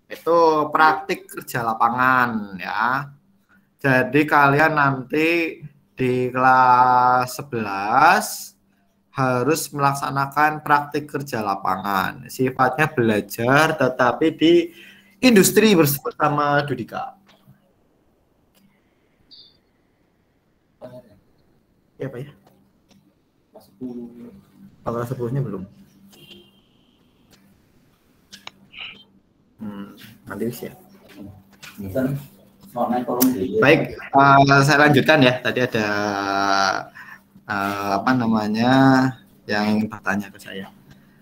Itu praktik kerja lapangan ya. Jadi kalian nanti di kelas 11 harus melaksanakan praktik kerja lapangan. Sifatnya belajar tetapi di industri bersama Dudika. Ya Pak ya? Kelas 10-nya belum. Nanti bisa ya. Baik, saya lanjutkan ya. Tadi ada apa namanya yang bertanya ke saya.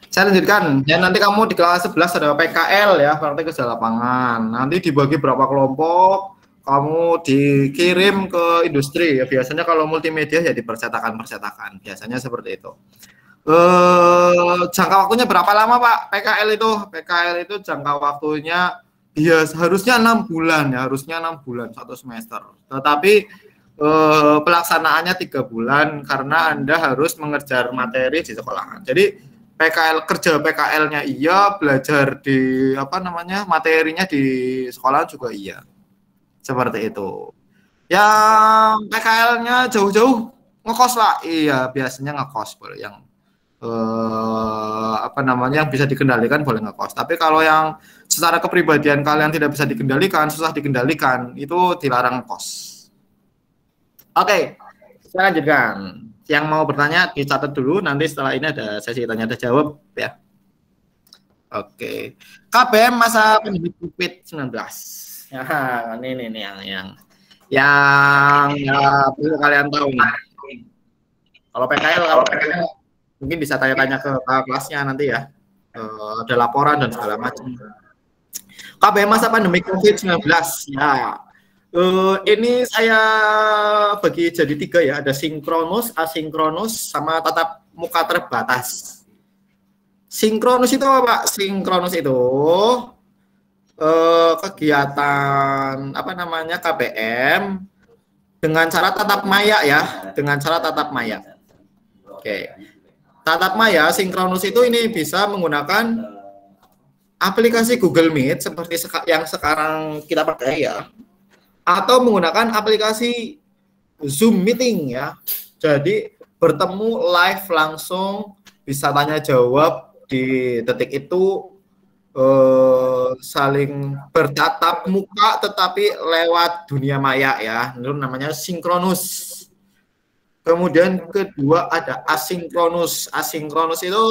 Saya lanjutkan. Ya nanti kamu di kelas 11 ada PKL ya, praktik kerja lapangan. Nanti dibagi berapa kelompok, kamu dikirim ke industri ya. Biasanya kalau multimedia ya di percetakan. Biasanya seperti itu. Jangka waktunya berapa lama Pak PKL itu? PKL itu jangka waktunya ya harusnya 6 bulan ya, harusnya 6 bulan 1 semester. Tetapi pelaksanaannya 3 bulan karena Anda harus mengejar materi di sekolahan. Jadi PKL kerja PKL-nya iya, belajar di apa namanya materinya di sekolah juga iya. Seperti itu. Yang PKL-nya jauh-jauh ngekos lah, iya biasanya ngekos boleh yang apa namanya yang bisa dikendalikan boleh ngekos. Tapi kalau yang secara kepribadian kalian tidak bisa dikendalikan, susah dikendalikan, itu dilarang ngekos. Oke, saya lanjutkan. Yang mau bertanya dicatat dulu, nanti setelah ini ada sesi tanya dan jawab ya. Oke. KBM masa pandemi COVID-19. Ya, ini yang perlu kalian tahu nih. Kalau PKL mungkin bisa tanya-tanya ke kelasnya nanti ya. Ada laporan dan segala macam. KBM masa pandemi COVID-19 ya. Ini saya bagi jadi 3 ya. Ada sinkronus, asinkronus, sama tatap muka terbatas. Sinkronus itu apa Pak? Sinkronus itu kegiatan apa namanya KBM dengan cara tatap maya ya. Dengan cara tatap maya. Oke. Tatap maya sinkronus itu ini bisa menggunakan aplikasi Google Meet seperti yang sekarang kita pakai ya, atau menggunakan aplikasi Zoom Meeting ya. Jadi bertemu live langsung, bisa tanya jawab di detik itu, saling bertatap muka tetapi lewat dunia maya ya. Itu namanya sinkronus. Kemudian kedua ada asinkronus. Asinkronus itu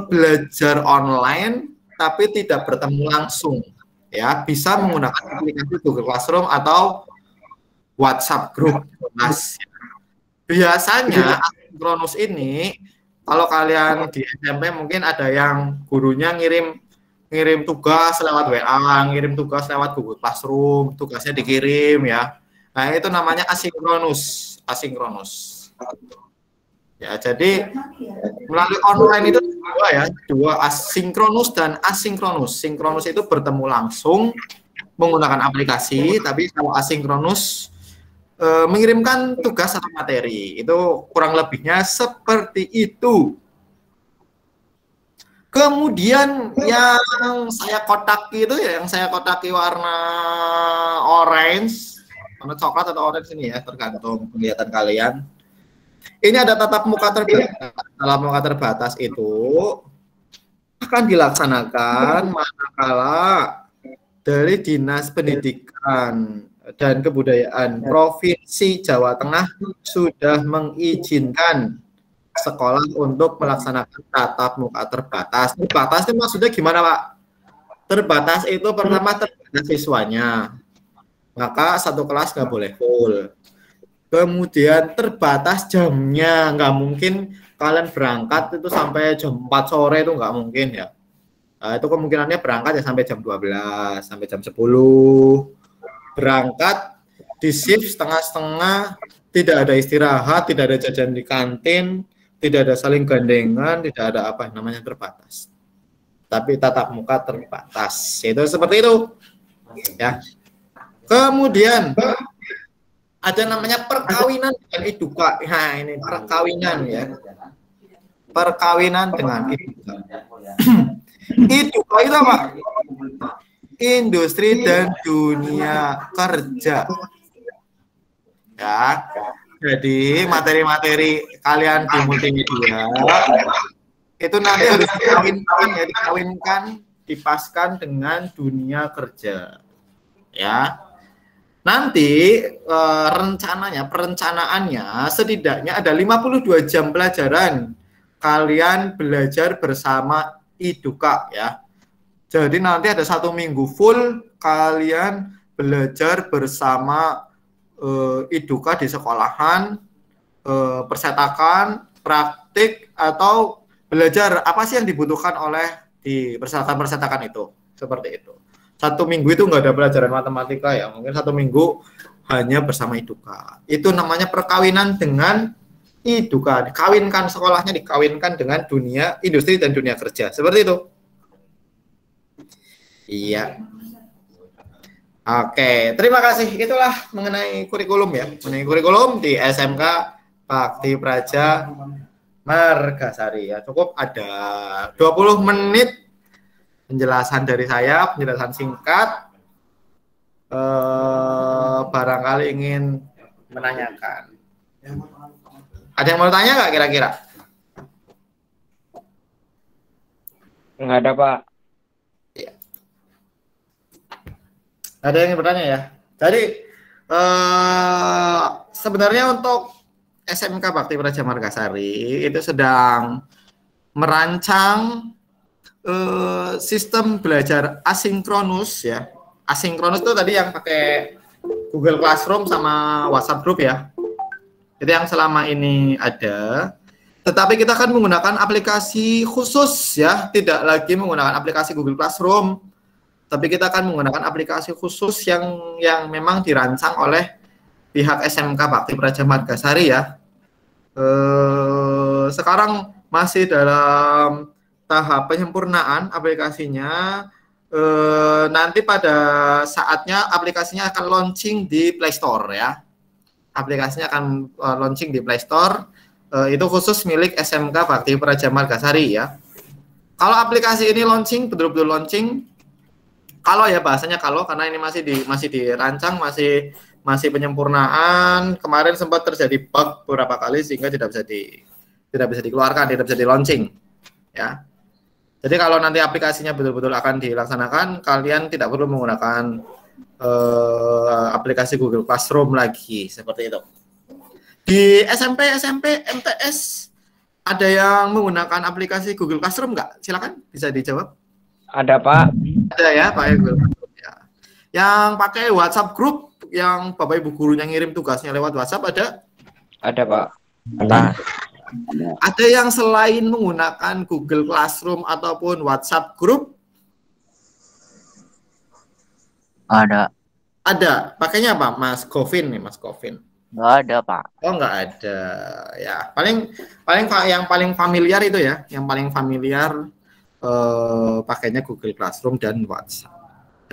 belajar online tapi tidak bertemu langsung ya, bisa menggunakan aplikasi Google Classroom atau WhatsApp Group. Biasanya asinkronus ini kalau kalian di SMP mungkin ada yang gurunya ngirim tugas lewat WA, ngirim tugas lewat Google Classroom, tugasnya dikirim ya. Nah, itu namanya asinkronus. Ya, jadi melalui online itu dua asinkronus dan asinkronus. Sinkronus itu bertemu langsung menggunakan aplikasi, tapi kalau asinkronus mengirimkan tugas atau materi. Itu kurang lebihnya seperti itu. Kemudian yang saya kotaki itu ya, yang saya kotaki warna orange, warna coklat atau orange ini ya, tergantung penglihatan kalian. Ini ada tatap muka terbatas. Tatap muka terbatas itu akan dilaksanakan manakala dari Dinas Pendidikan dan Kebudayaan Provinsi Jawa Tengah sudah mengizinkan sekolah untuk melaksanakan tatap muka terbatas. Terbatas itu maksudnya gimana Pak? Terbatas itu pertama terbatas siswanya, maka satu kelas nggak boleh full. Kemudian terbatas jamnya, nggak mungkin kalian berangkat itu sampai jam 4 sore, itu nggak mungkin ya. Nah, itu kemungkinannya berangkat ya sampai jam 12, sampai jam 10. Berangkat di shift setengah-setengah, tidak ada istirahat, tidak ada jajan di kantin, tidak ada saling gandengan, tidak ada apa namanya terbatas. Tapi tatap muka terbatas. Itu seperti itu. Ya. Kemudian ada namanya perkawinan dengan iduka. Nah, ini perkawinan ya. Perkawinan dengan iduka. Iduka itu apa? industri dan dunia kerja. Ya. Jadi materi-materi kalian di multimedia itu nanti harus dikawinkan ya, dipaskan dengan dunia kerja. Ya. Nanti perencanaannya setidaknya ada 52 jam pelajaran kalian belajar bersama Iduka ya. Jadi nanti ada 1 minggu full kalian belajar bersama Iduka di sekolahan, persetakan, praktik, atau belajar apa sih yang dibutuhkan oleh di persetakan itu. Seperti itu. 1 minggu itu nggak ada pelajaran matematika ya, mungkin 1 minggu hanya bersama Iduka. Itu namanya perkawinan dengan Iduka. Dikawinkan, sekolahnya dikawinkan dengan dunia industri dan dunia kerja. Seperti itu. Iya. Oke, terima kasih. Itulah mengenai kurikulum ya. Mengenai kurikulum di SMK Bakti Praja Margasari ya. Cukup ada 20 menit penjelasan dari saya, penjelasan singkat. Barangkali ingin menanyakan. Ada yang mau tanya nggak kira-kira? Nggak ada, Pak. Ya. Ada yang ingin bertanya ya? Jadi sebenarnya untuk SMK Bakti Praja Margasari itu sedang merancang sistem belajar asinkronus ya. Asinkronus itu tadi yang pakai Google Classroom sama WhatsApp Group ya. Jadi yang selama ini ada, tetapi kita akan menggunakan aplikasi khusus ya, tidak lagi menggunakan aplikasi Google Classroom, tapi kita akan menggunakan aplikasi khusus yang memang dirancang oleh pihak SMK Bakti Praja Margasari ya. Sekarang masih dalam tahap penyempurnaan aplikasinya. Nanti pada saatnya aplikasinya akan launching di Play Store ya. Aplikasinya akan launching di Play Store. Itu khusus milik SMK Bakti Praja Margasari ya. Kalau aplikasi ini launching, betul-betul launching, kalau ya bahasanya kalau, karena ini masih dirancang, masih penyempurnaan. Kemarin sempat terjadi bug beberapa kali sehingga tidak bisa dikeluarkan, tidak bisa di launching ya. Jadi kalau nanti aplikasinya betul-betul akan dilaksanakan, kalian tidak perlu menggunakan aplikasi Google Classroom lagi, seperti itu. Di SMP, MTS, ada yang menggunakan aplikasi Google Classroom nggak? Silakan, bisa dijawab. Ada, Pak. Ada ya, pakai Google Classroom ya. Yang pakai WhatsApp Group, yang Bapak Ibu gurunya ngirim tugasnya lewat WhatsApp ada? Ada, Pak. Ada. Ada yang selain menggunakan Google Classroom ataupun WhatsApp Group? Ada. Ada. Pakainya apa? Mas Govin nih, Mas Govin. Nggak ada, Pak. Oh, nggak ada. Ya, yang paling familiar itu ya, yang paling familiar pakainya Google Classroom dan WhatsApp.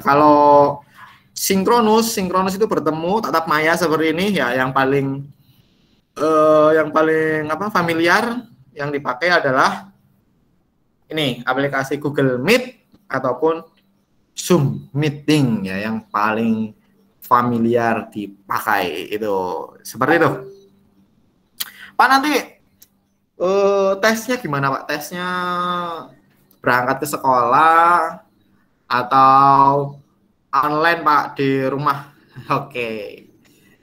Kalau sinkronus itu bertemu tatap maya seperti ini ya, yang paling familiar yang dipakai adalah ini aplikasi Google Meet ataupun Zoom Meeting ya, yang paling familiar dipakai itu seperti itu. Pak, nanti tesnya gimana Pak? Tesnya berangkat ke sekolah atau online Pak di rumah? Oke.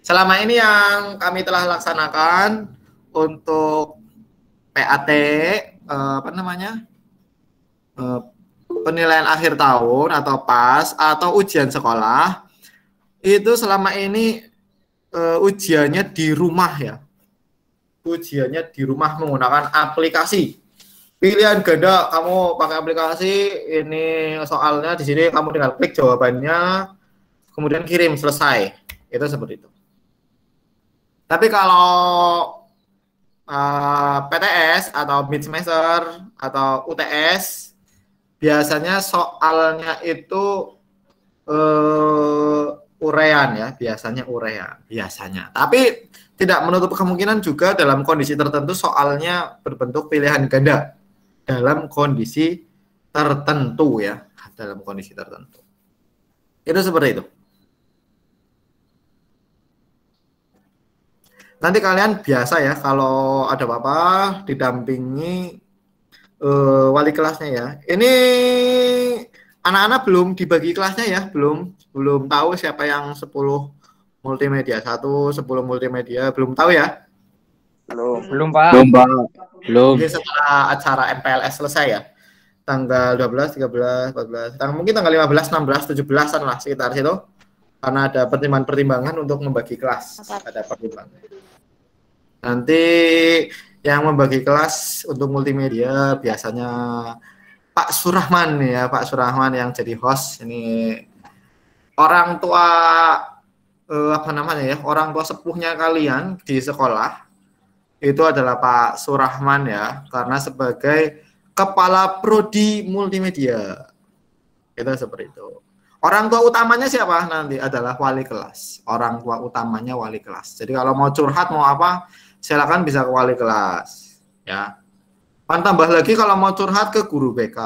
Selama ini yang kami telah laksanakan untuk PAT penilaian akhir tahun atau PAS atau ujian sekolah, itu selama ini ujiannya di rumah ya. Ujiannya di rumah menggunakan aplikasi. Pilihan ganda, kamu pakai aplikasi, ini soalnya di sini kamu tinggal klik jawabannya, kemudian kirim, selesai. Itu seperti itu. Tapi kalau PTS atau mid semester atau UTS, biasanya soalnya itu urean ya, biasanya urean, biasanya. Tapi tidak menutup kemungkinan juga dalam kondisi tertentu soalnya berbentuk pilihan ganda dalam kondisi tertentu ya, dalam kondisi tertentu. Itu seperti itu. Nanti kalian biasa ya kalau ada apa-apa didampingi wali kelasnya ya. Ini anak-anak belum dibagi kelasnya ya, belum tahu siapa yang 10 multimedia 1, 10 multimedia, belum tahu ya. Belum Pak. Belum, Pak. Belum. Jadi setelah acara MPLS selesai ya, tanggal 12, 13, 14, mungkin tanggal 15, 16, 17-an lah sekitar situ. Karena ada pertimbangan untuk membagi kelas, ada pertimbangan. Nanti yang membagi kelas untuk multimedia biasanya Pak Surahman ya, Pak Surahman yang jadi host. Ini orang tua apa namanya ya, orang tua sepuhnya kalian di sekolah itu adalah Pak Surahman ya, karena sebagai kepala prodi multimedia. Itu seperti itu. Orang tua utamanya siapa nanti adalah wali kelas. Orang tua utamanya wali kelas. Jadi kalau mau curhat mau apa, silakan bisa ke wali kelas ya. Tambah lagi kalau mau curhat ke guru BK.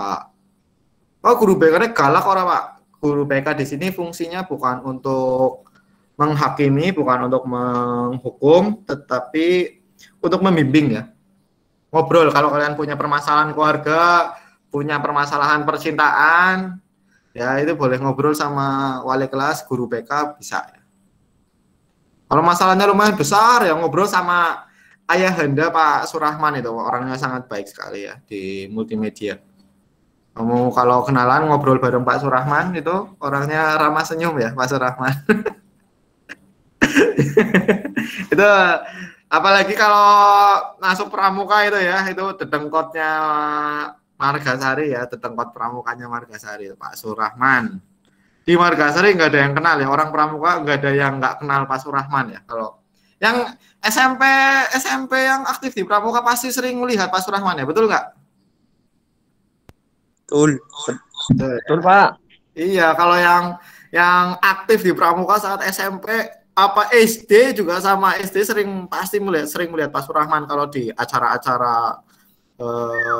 Oh, guru BK-nya galak orang Pak. Guru BK di sini fungsinya bukan untuk menghakimi, bukan untuk menghukum, tetapi untuk membimbing ya. Ngobrol kalau kalian punya permasalahan keluarga, punya permasalahan percintaan, ya itu boleh ngobrol sama wali kelas, guru BK bisa ya. Kalau masalahnya lumayan besar ya ngobrol sama ayahanda Pak Surahman, itu orangnya sangat baik sekali ya di multimedia. Kamu kalau kenalan ngobrol bareng Pak Surahman itu orangnya ramah senyum ya Pak Surahman. Itu apalagi kalau masuk pramuka itu ya, itu dedengkotnya Margasari ya, dedengkot pramukanya Margasari Pak Surahman. Di Margasari nggak ada yang kenal ya, orang pramuka nggak ada yang nggak kenal Pak Surahman ya. Kalau yang SMP yang aktif di pramuka pasti sering melihat Pak Surahman ya, betul nggak? Betul Pak. Iya, kalau yang aktif di pramuka saat SMP apa SD juga sama SD pasti sering melihat Pak Surahman kalau di acara-acara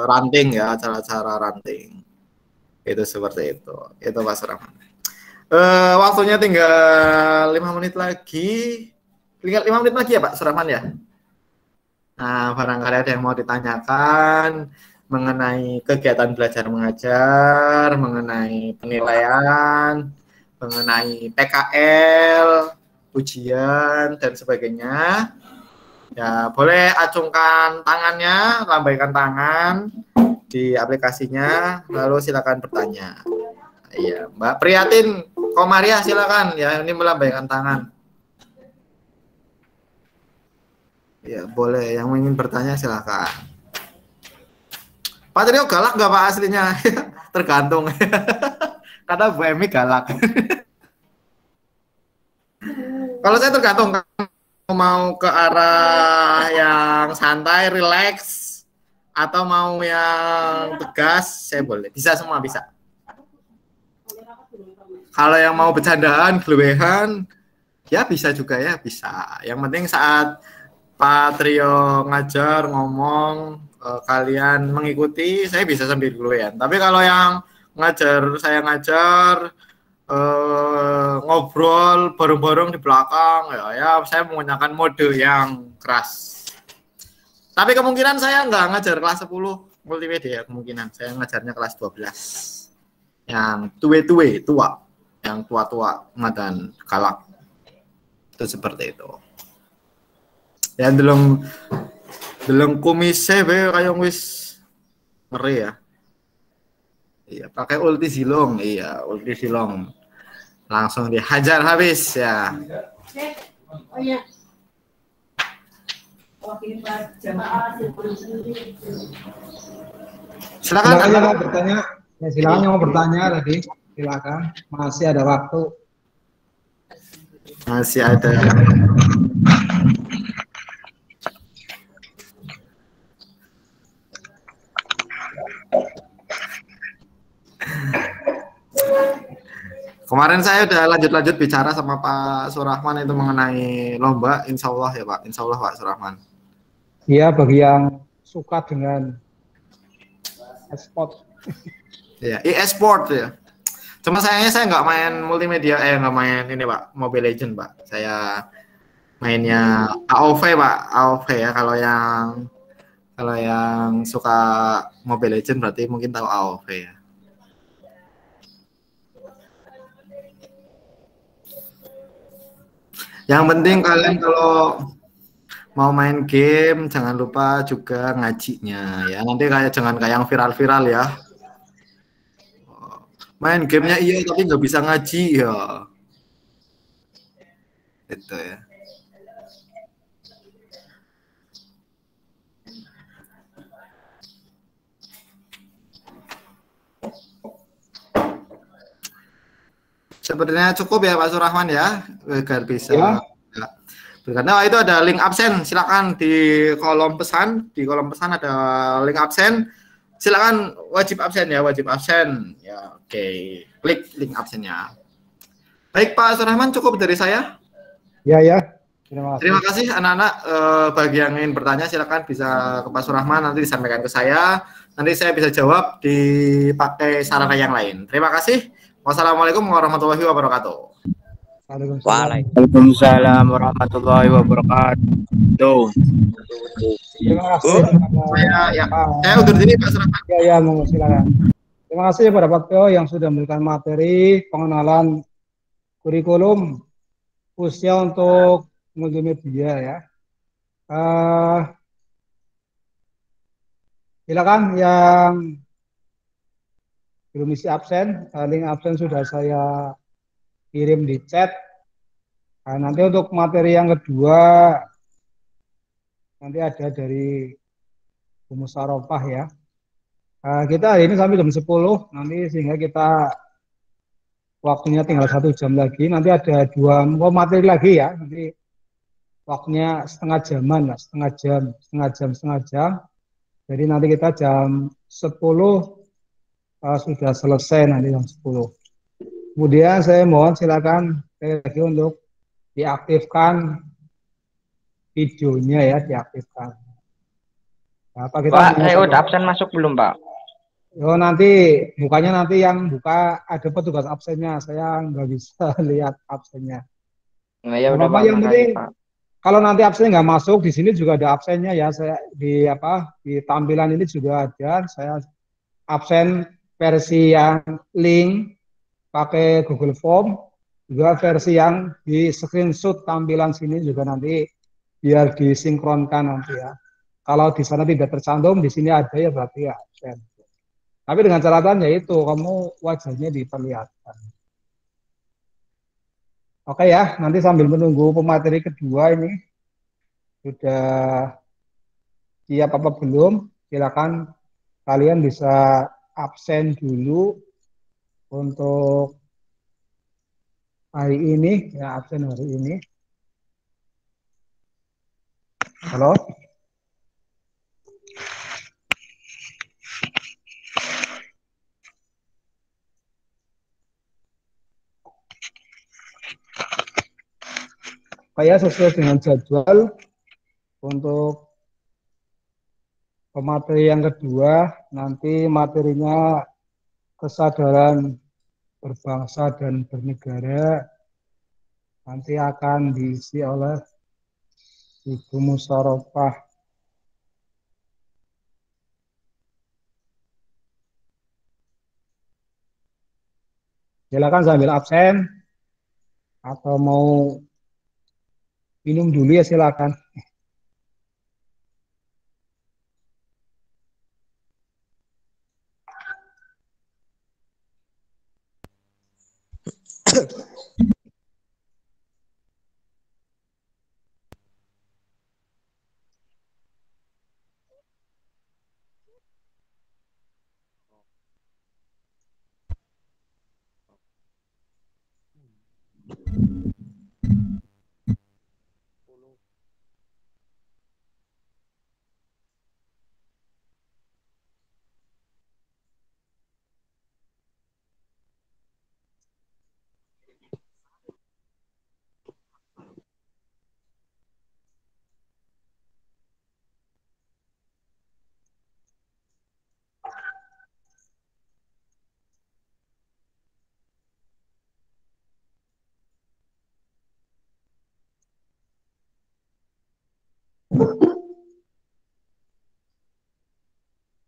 ranting ya, acara-acara ranting. Itu seperti itu. Itu Pak Surahman. Waktunya tinggal 5 menit lagi. Tinggal 5 menit lagi ya Pak Surahman ya. Nah, barangkali ada yang mau ditanyakan mengenai kegiatan belajar mengajar, mengenai penilaian, mengenai PKL, ujian dan sebagainya. Ya, boleh acungkan tangannya, lambaikan tangan di aplikasinya, lalu silakan bertanya. Iya, Mbak Priyatin Komaria silakan ya, ini melambaikan tangan. Ya, boleh. Yang ingin bertanya silakan. Pak Trio galak nggak Pak aslinya? Tergantung. Kata Bu Emi galak. Kalau saya tergantung, mau ke arah yang santai, relax, atau mau yang tegas, saya boleh. Bisa semua, bisa. Kalau yang mau bercandaan, gelewehan, ya bisa juga ya, bisa. Yang penting saat Pak Trio ngajar, ngomong, kalian mengikuti, saya bisa sambil gelewehan. Tapi kalau yang saya ngajar, ngobrol bareng-bareng di belakang ya saya menggunakan mode yang keras. Tapi kemungkinan saya nggak ngajar kelas 10 multimedia, kemungkinan saya ngajarnya kelas 12 yang tua, yang tua dan galak. Itu seperti itu ya. Deleng kumis saya kayak wis ngeri ya. Iya, pakai ulti silong, iya ulti silong. Langsung dihajar habis ya. Oh iya. Silakan yang mau bertanya. Ya, silakan yang mau bertanya tadi. Silakan. Masih ada waktu. Masih ada. Kemarin saya udah lanjut bicara sama Pak Surahman itu mengenai lomba, insya Allah ya Pak, insya Allah Pak Surahman. Iya, bagi yang suka dengan e-sport. Ya, e-sport ya. Cuma sayangnya saya nggak main multimedia, nggak main ini Pak, Mobile Legend Pak. Saya mainnya AoV Pak, AoV ya. Kalau yang suka Mobile Legend berarti mungkin tahu AoV ya. Yang penting kalian kalau mau main game jangan lupa juga ngajinya ya. Nanti jangan kayak yang viral-viral ya. Main gamenya iya tapi nggak bisa ngaji ya. Itu ya. Sebenarnya cukup ya Pak Surahman ya, agar bisa. Ya. Karena itu ada link absen, silakan di kolom pesan, ada link absen, silakan wajib absen ya, ya, oke, klik link absennya. Baik Pak Surahman, cukup dari saya. Ya. Terima kasih anak-anak. Bagi yang ingin bertanya silakan bisa ke Pak Surahman, nanti disampaikan ke saya, nanti saya bisa jawab dipakai sarana yang lain. Terima kasih. Wassalamualaikum warahmatullahi wabarakatuh. Waalaikumsalam warahmatullahi wabarakatuh. Terima kasih. Saya undur diri Pak Surahman. Ya, silakan. Terima kasih kepada Pak Teo yang sudah memberikan materi pengenalan kurikulum khususnya untuk multimedia ya. Silakan yang belum isi absen, link absen sudah saya kirim di chat. Nah, nanti untuk materi yang kedua nanti ada dari Musarofah ya. Kita hari ini sampai jam 10 nanti sehingga kita waktunya tinggal 1 jam lagi. Nanti ada 2 materi lagi ya. Nanti waktunya setengah jaman lah, setengah jam. Jadi nanti kita jam 10 sudah selesai nanti jam 10. Kemudian saya mohon silakan lagi untuk diaktifkan videonya ya, diaktifkan. Apa kita Pak, saya udah absen masuk belum Pak? Oh nanti bukanya nanti yang buka ada petugas absennya, saya nggak bisa lihat absennya. Nah, ya udah Pak, yang penting Pak. kalau nanti absennya nggak masuk, di sini juga ada absennya ya. Saya di tampilan ini juga ada. Saya absen versi yang link pakai Google Form, juga versi yang di screenshot tampilan sini juga nanti biar disinkronkan nanti ya. Kalau di sana tidak tercantum, di sini ada ya berarti ya absen. Tapi dengan catatan yaitu kamu wajahnya diperlihatkan. Oke ya, nanti sambil menunggu pemateri kedua ini sudah siap apa belum, silakan kalian bisa absen dulu untuk hari ini, ya absen hari ini. Halo? Kayak sesuai dengan jadwal untuk pemateri yang kedua, nanti materinya kesadaran berbangsa dan bernegara nanti akan diisi oleh Ibu Musarofah. Silakan sambil absen atau mau minum dulu ya silakan.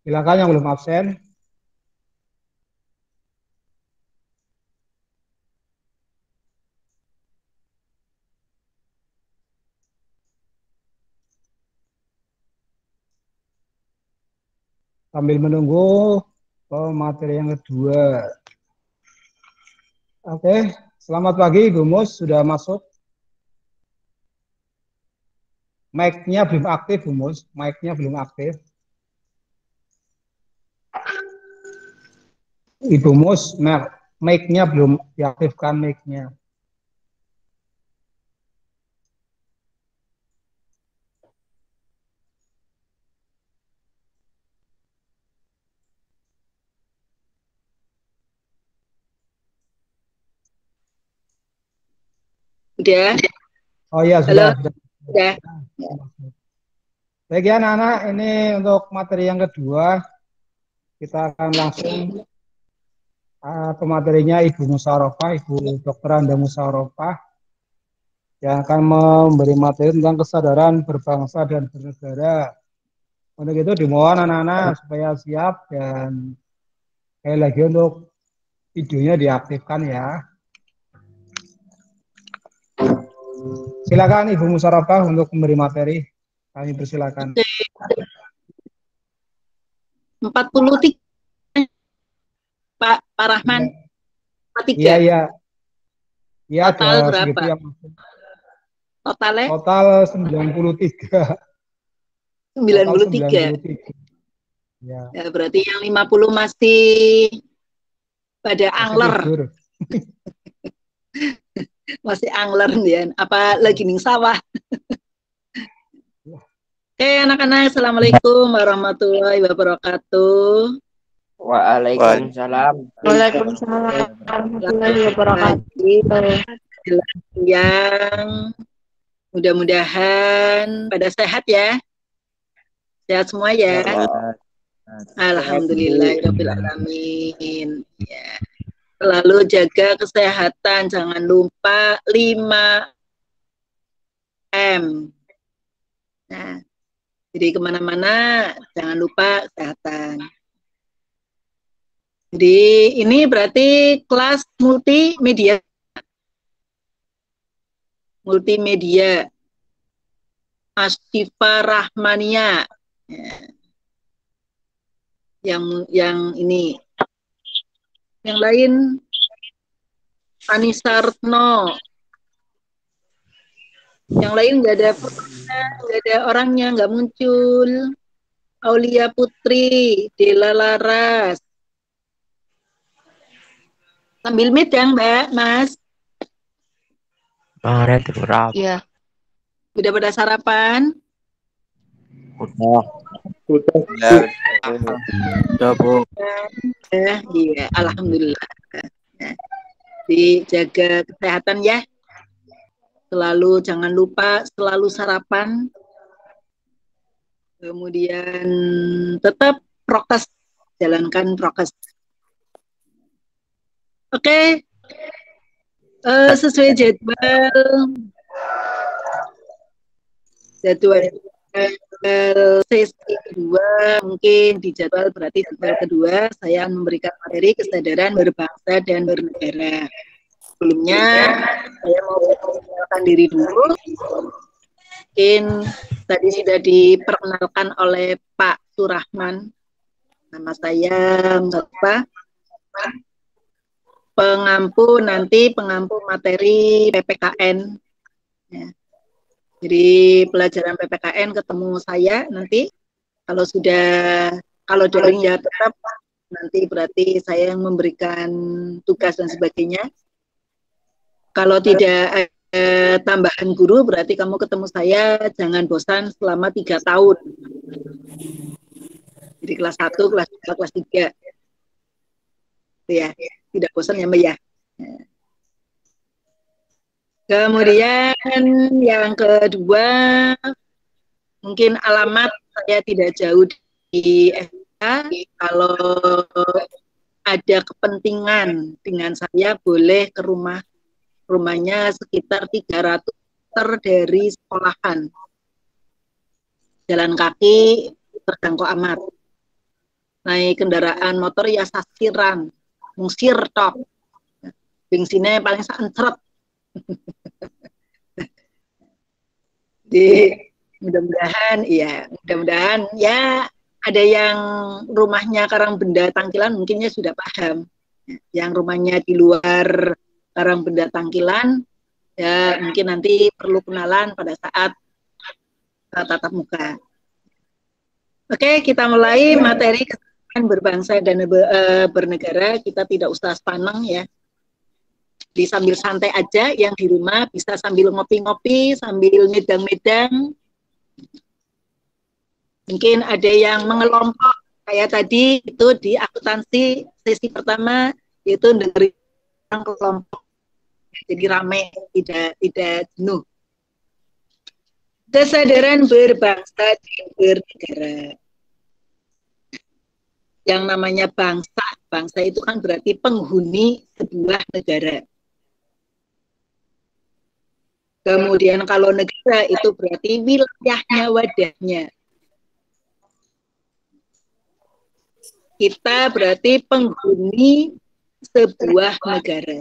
Silakan yang belum absen. Sambil menunggu materi yang kedua. Oke, selamat pagi Ibu Mus, sudah masuk. Mic-nya belum aktif, Bu Mus. Mic-nya belum aktif. Ibu Mus, mic-nya belum diaktifkan mic-nya. Udah. Oh iya, Halo. sudah. Udah. Baik ya anak-anak, ini untuk materi yang kedua. Kita akan langsung pematerinya Ibu Musarofah, Ibu Dr. Anda Musarofah, yang akan memberi materi tentang kesadaran berbangsa dan bernegara. Untuk itu dimohon anak-anak supaya siap dan sekali lagi untuk videonya diaktifkan ya. Silakan Ibu Musarofah untuk memberi materi. Kami persilakan. 43 Pak Rahman. 43. Iya, iya. Iya, Total ada berapa? segitu yang masuk. Totalnya? Total 93. 93. Ya. Ya, berarti yang 50 masih pada angler. Masih angler ya. Apa lagi ning sawah? Oke, anak-anak, assalamualaikum warahmatullahi wabarakatuh. Waalaikumsalam. Waalaikumsalam warahmatullahi wabarakatuh. Yang mudah-mudahan pada sehat ya. Sehat semua ya. Alhamdulillahirabbil alamin. Ya. Selalu jaga kesehatan, jangan lupa 5M. Nah, jadi kemana-mana jangan lupa kesehatan. Jadi ini berarti kelas multimedia. Asyifa Rahmania. Ya. Yang ini. Yang lain Anissa Retno. Yang lain nggak ada orangnya, nggak muncul. Aulia Putri, Dela Laras. Sambil meet ya Mbak, Mas. Iya. Udah pada sarapan? Udah, Bu. Iya, alhamdulillah. Nah, dijaga kesehatan ya. Selalu jangan lupa selalu sarapan. Kemudian tetap prokes, jalankan prokes. Oke. Sesuai jadwal sesi kedua, mungkin di jadwal berarti jadwal kedua saya memberikan materi kesadaran berbangsa dan bernegara. Sebelumnya saya mau memperkenalkan diri dulu. Mungkin tadi sudah diperkenalkan oleh Pak Surahman. Nama saya Mbak, pengampu materi PPKN. Ya. Jadi pelajaran PPKN ketemu saya nanti. Kalau daring ya tetap nanti berarti saya yang memberikan tugas dan sebagainya. Kalau tidak tambahan guru berarti kamu ketemu saya jangan bosan selama 3 tahun. Jadi kelas 1, kelas 2, kelas 3. Ya, tidak bosan ya Mbak ya. Kemudian yang kedua, mungkin alamat saya tidak jauh di FK. Kalau ada kepentingan dengan saya boleh ke rumahnya sekitar 300 meter dari sekolahan. jalan kaki terjangkau amat. Naik kendaraan motor ya sasiran, musir tok. Bensinnya paling sancret. Di mudah-mudahan ya ada yang rumahnya Karangbenda Tangkilan mungkinnya sudah paham. Yang rumahnya di luar Karangbenda Tangkilan ya mungkin nanti perlu kenalan pada saat tatap muka. Oke, kita mulai materi kesehatan berbangsa dan bernegara. Kita tidak usah sepaneng ya. Di sambil santai aja, yang di rumah bisa sambil ngopi-ngopi, sambil medang-medang. Mungkin ada yang mengelompok kayak tadi itu di akuntansi sesi pertama yaitu dengerin kelompok. Jadi rame, tidak jenuh. Kesadaran berbangsa dan bernegara. Yang namanya bangsa itu kan berarti penghuni sebuah negara. Kemudian kalau negara itu berarti wilayahnya, wadahnya. Kita berarti penghuni sebuah negara.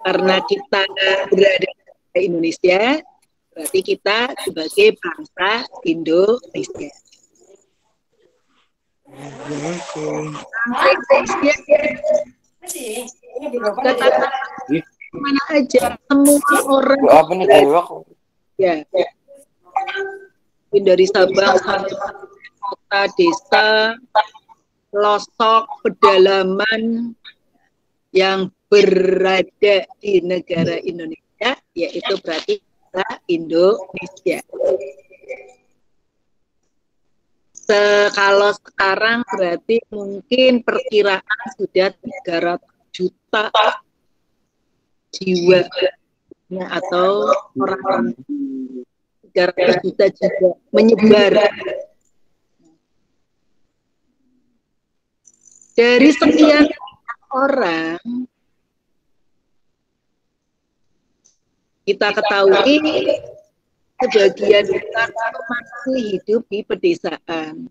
Karena kita berada di Indonesia, berarti kita sebagai bangsa Indonesia. Mana aja semua orang ya dari Sabang sampai kota, desa, pelosok, pedalaman yang berada di negara Indonesia, yaitu berarti Indonesia. Kalau sekarang berarti mungkin perkiraan sudah 300 juta jiwa atau orang 300 juta juga menyebar. Dari sekian orang kita ketahui sebagian besar masih hidup di pedesaan.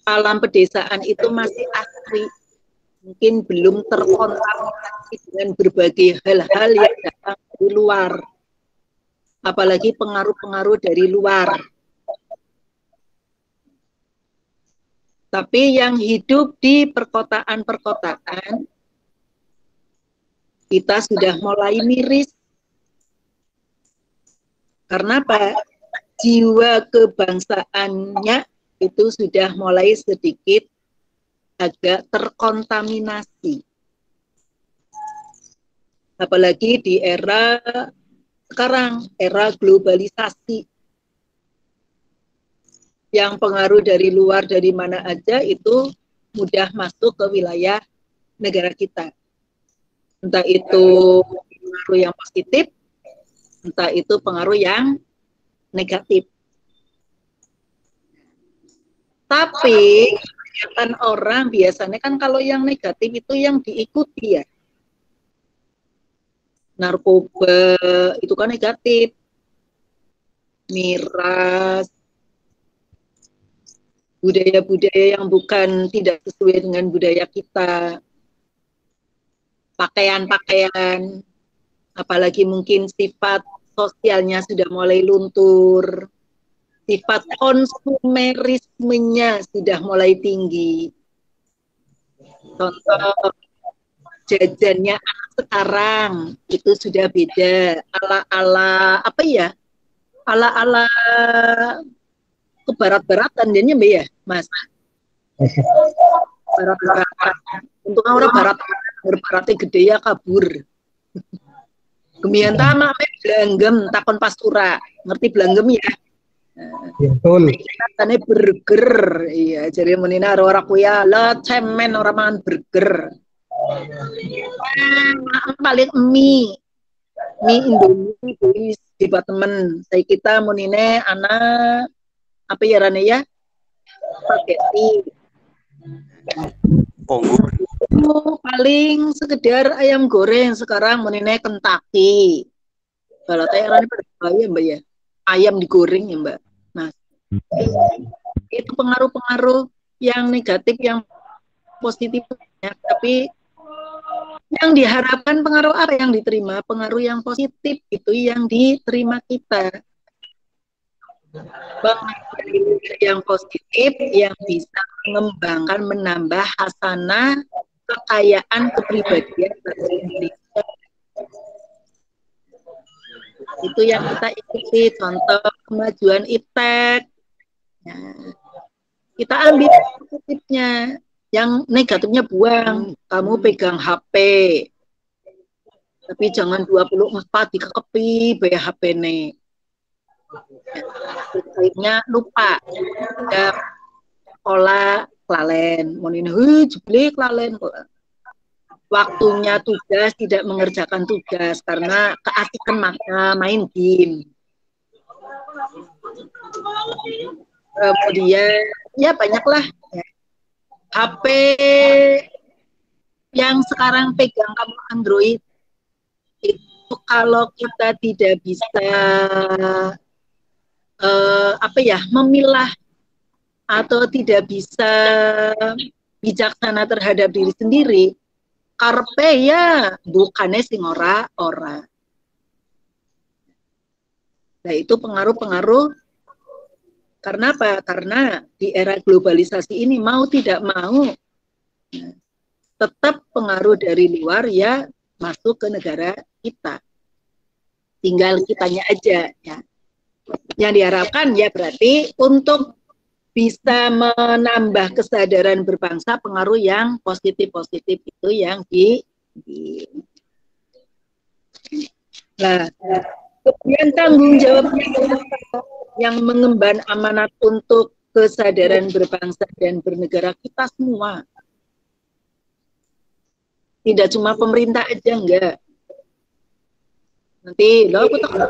Alam pedesaan itu masih asri, mungkin belum terkontaminasi dengan berbagai hal-hal yang datang dari luar, apalagi pengaruh-pengaruh dari luar. Tapi yang hidup di perkotaan-perkotaan, kita sudah mulai miris. Karena apa? Jiwa kebangsaannya itu sudah mulai sedikit agak terkontaminasi. Apalagi di era sekarang, era globalisasi. Yang pengaruh dari luar dari mana aja itu mudah masuk ke wilayah negara kita. Entah itu pengaruh yang positif, entah itu pengaruh yang negatif. Tapi kebanyakan orang biasanya kan kalau yang negatif itu yang diikuti ya. Narkoba itu kan negatif. Miras, budaya-budaya yang bukan tidak sesuai dengan budaya kita. Pakaian-pakaian, apalagi mungkin sifat sosialnya sudah mulai luntur, sifat konsumerismenya sudah mulai tinggi. Contoh, jajannya anak sekarang itu sudah beda, ala-ala apa ya? Ala-ala kebarat-baratan jadinya Mbak ya, Mas. Barat-baratan. Untuk orang barat baratnya gede ya kabur. Gemian tama belanggem takon pastura. Ngerti belanggem ya? Betul. Katanya burger. Iya, jadi menina ora kuya lah cemen ora mangan burger. Paling mie Indomie di temen. Saya kita menine anak apa ya rane ya? Spaghetti. Paling sekedar ayam goreng sekarang menine Kentucky. Kalau teh rane pada bahaya Mbak ya. ayam digoreng ya Mbak. Nah, itu pengaruh-pengaruh yang negatif, yang positif, ya. Tapi yang diharapkan pengaruh apa yang diterima? Pengaruh yang positif itu yang diterima kita. Yang positif yang bisa mengembangkan, menambah hasanah kekayaan kepribadian sendiri. Itu yang kita ikuti, contoh kemajuan iptek. Nah, kita ambil positifnya, yang negatifnya buang. Kamu pegang HP, tapi jangan 24 dikekepi bayar HP nih. Akhirnya lupa ya, sekolah kelalen, monine jeblik kelalen, waktunya tugas tidak mengerjakan tugas karena keasikan main game. Kemudian ya banyaklah ya. HP yang sekarang pegang kamu Android itu kalau kita tidak bisa memilah atau tidak bisa bijaksana terhadap diri sendiri, karpe ya bukannya sing ora. Nah itu pengaruh-pengaruh. Karena apa? Karena di era globalisasi ini mau tidak mau tetap pengaruh dari luar ya masuk ke negara kita. Tinggal kitanya aja ya. Yang diharapkan ya berarti untuk bisa menambah kesadaran berbangsa, pengaruh yang positif-positif itu yang Nah, kemudian tanggung jawabnya yang mengemban amanat untuk kesadaran berbangsa dan bernegara kita semua. Tidak cuma pemerintah aja, enggak. Nanti loh pemerintah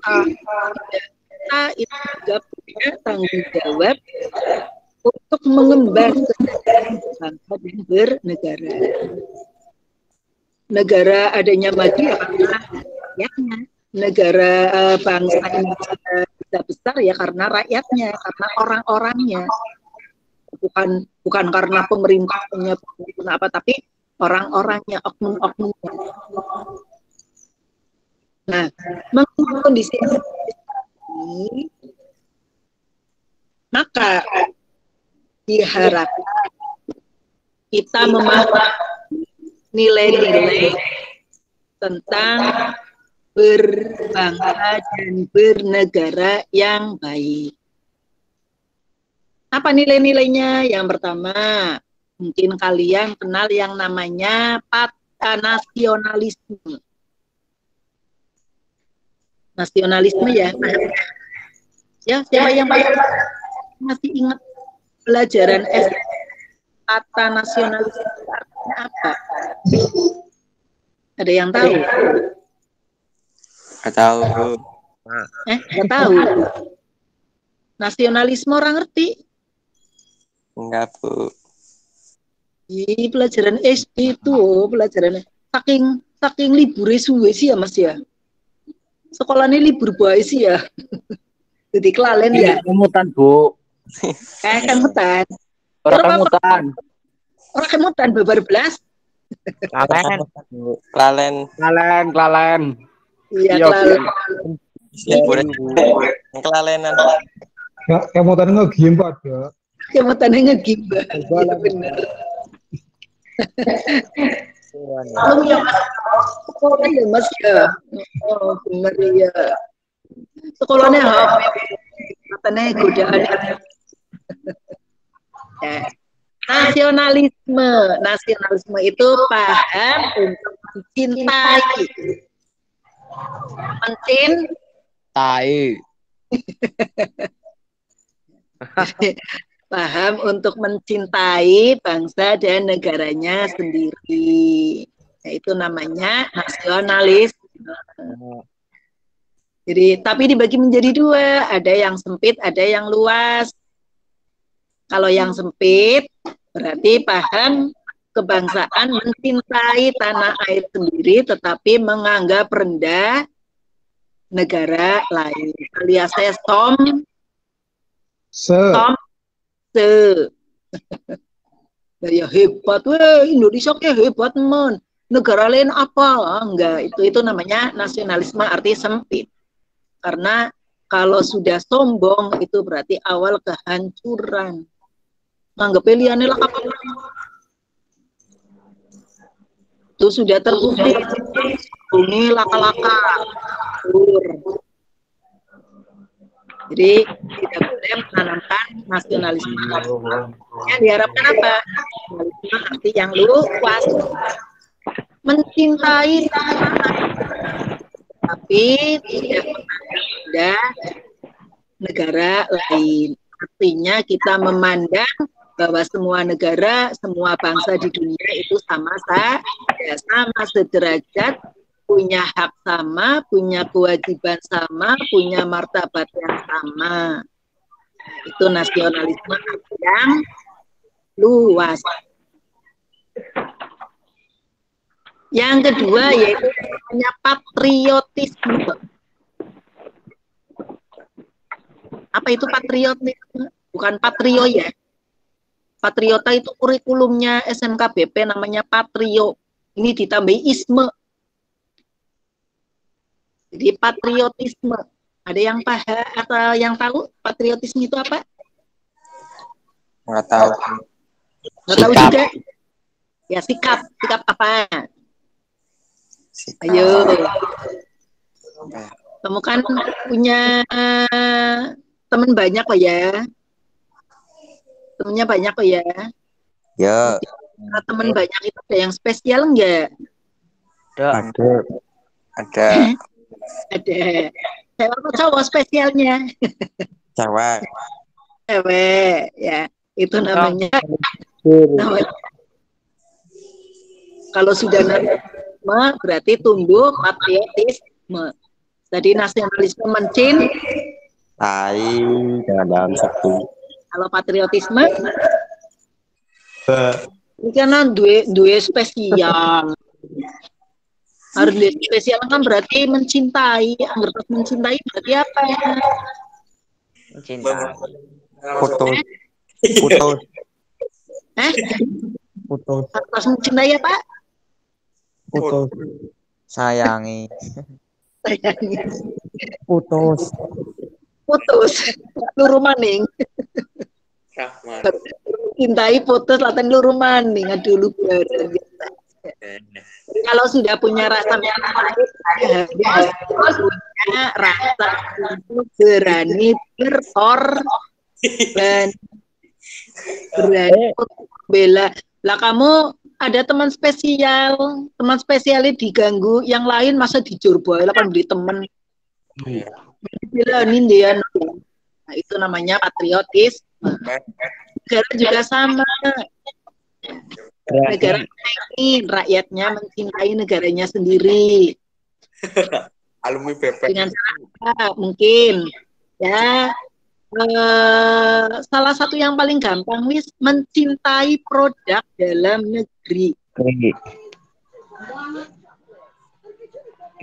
kita itu juga punya tanggung jawab untuk mengemban kesadaran berbangsa dan bernegara. Negara adanya maju ya karena rakyatnya. Negara bangsa Indonesia bisa besar ya karena rakyatnya, karena orang-orangnya. Bukan karena pemerintahnya apa, tapi orang-orangnya, oknum-oknumnya. Nah, mengenai kondisi ini, maka diharapkan kita memahami nilai-nilai tentang berbangsa dan bernegara yang baik. Apa nilai-nilainya? Yang pertama, mungkin kalian kenal yang namanya patanasionalisme. Nasionalisme ya. Ya, siapa yang masih ingat pelajaran SD? Patanasionalisme artinya apa? Ada yang tahu? Nggak tahu, Bu. Nggak tahu. Nasionalisme orang ngerti? Enggak, Bu. Di pelajaran SD itu, pelajaran saking libur suwe sih ya Mas ya. Sekolahnya libur bae sih ya. Jadi kelalen ya. Kemutan, Bu. Kemutan. Orang kemutan. Orang kemutan babar belas. Klalen. Iya, kelalen. Kelalenan. Kemutan ngegim pada. Kemutannya ngegim, iya bener. Oh ya Mas ya. Oh bener ya. Sekolahnya HP, katanya godaan. Ya. Nasionalisme itu paham untuk mencintai. Paham untuk mencintai bangsa dan negaranya sendiri. Itu namanya nasionalisme. Jadi, tapi dibagi menjadi dua, ada yang sempit, ada yang luas. Kalau yang sempit, berarti paham kebangsaan mencintai tanah air sendiri, tetapi menganggap rendah negara lain. Alias saya Tom Se. Ya hebat, weh, Indonesia kayak hebat, men. Negara lain apa? Enggak, itu namanya nasionalisme arti sempit. Karena kalau sudah sombong itu berarti awal kehancuran. Nganggep liane lah apa? Itu sudah terbukti. Ini laka-laka. Jadi tidak boleh menanamkan nasionalisme. Yang diharapkan apa? Nasionalisme arti yang luas, mencintai tapi tidak menanda negara lain. Artinya kita memandang bahwa semua negara, semua bangsa di dunia itu sama sederajat, punya hak sama, punya kewajiban sama, punya martabat yang sama. Itu nasionalisme yang luas. Yang kedua yaitu namanya patriotisme. Apa itu patriotisme? Bukan patrio ya. Patriota itu kurikulumnya SMKBP namanya patrio. Ini ditambahi isme. Jadi patriotisme. Ada yang paham atau yang tahu patriotisme itu apa? Nggak tahu. Nggak tahu juga. Ya sikap. Sikap apa? Sikap. Ayo. Kamu kan punya teman banyak kok ya. Temennya banyak kok ya. Ya. Nah, teman banyak itu ada yang spesial enggak? Ada. Ada. Cewek atau cowok spesialnya? Cewek. Cewek, ya. Itu namanya. Kalau sudah nasionalisme berarti tumbuh patriotisme. Jadi nasionalisme mencintai dalam satu. Kalau patriotisme ini kan dua spesial. Harus dua spesial kan berarti mencintai. Anggap mencintai berarti apa ya? Mencintai. Putus. Putus. Harus mencintai apa? Putus. Sayangi. Sayangi. Putus. Luru maning. Cintai putus latan luru maning. Aduh lupa. Kalau sudah punya rasa harus punya rasa untuk berani berkorban, berani bela. Lah kamu ada teman spesialnya diganggu, yang lain masa dijurboy lah kan beli teman. Bilangin dia. Nah, itu namanya patriotisme. Negara juga sama. Negara ingin rakyatnya mencintai negaranya sendiri. Alumni BP. Dengan cara mungkin ya salah satu yang paling gampang wis mencintai produk dalam negeri.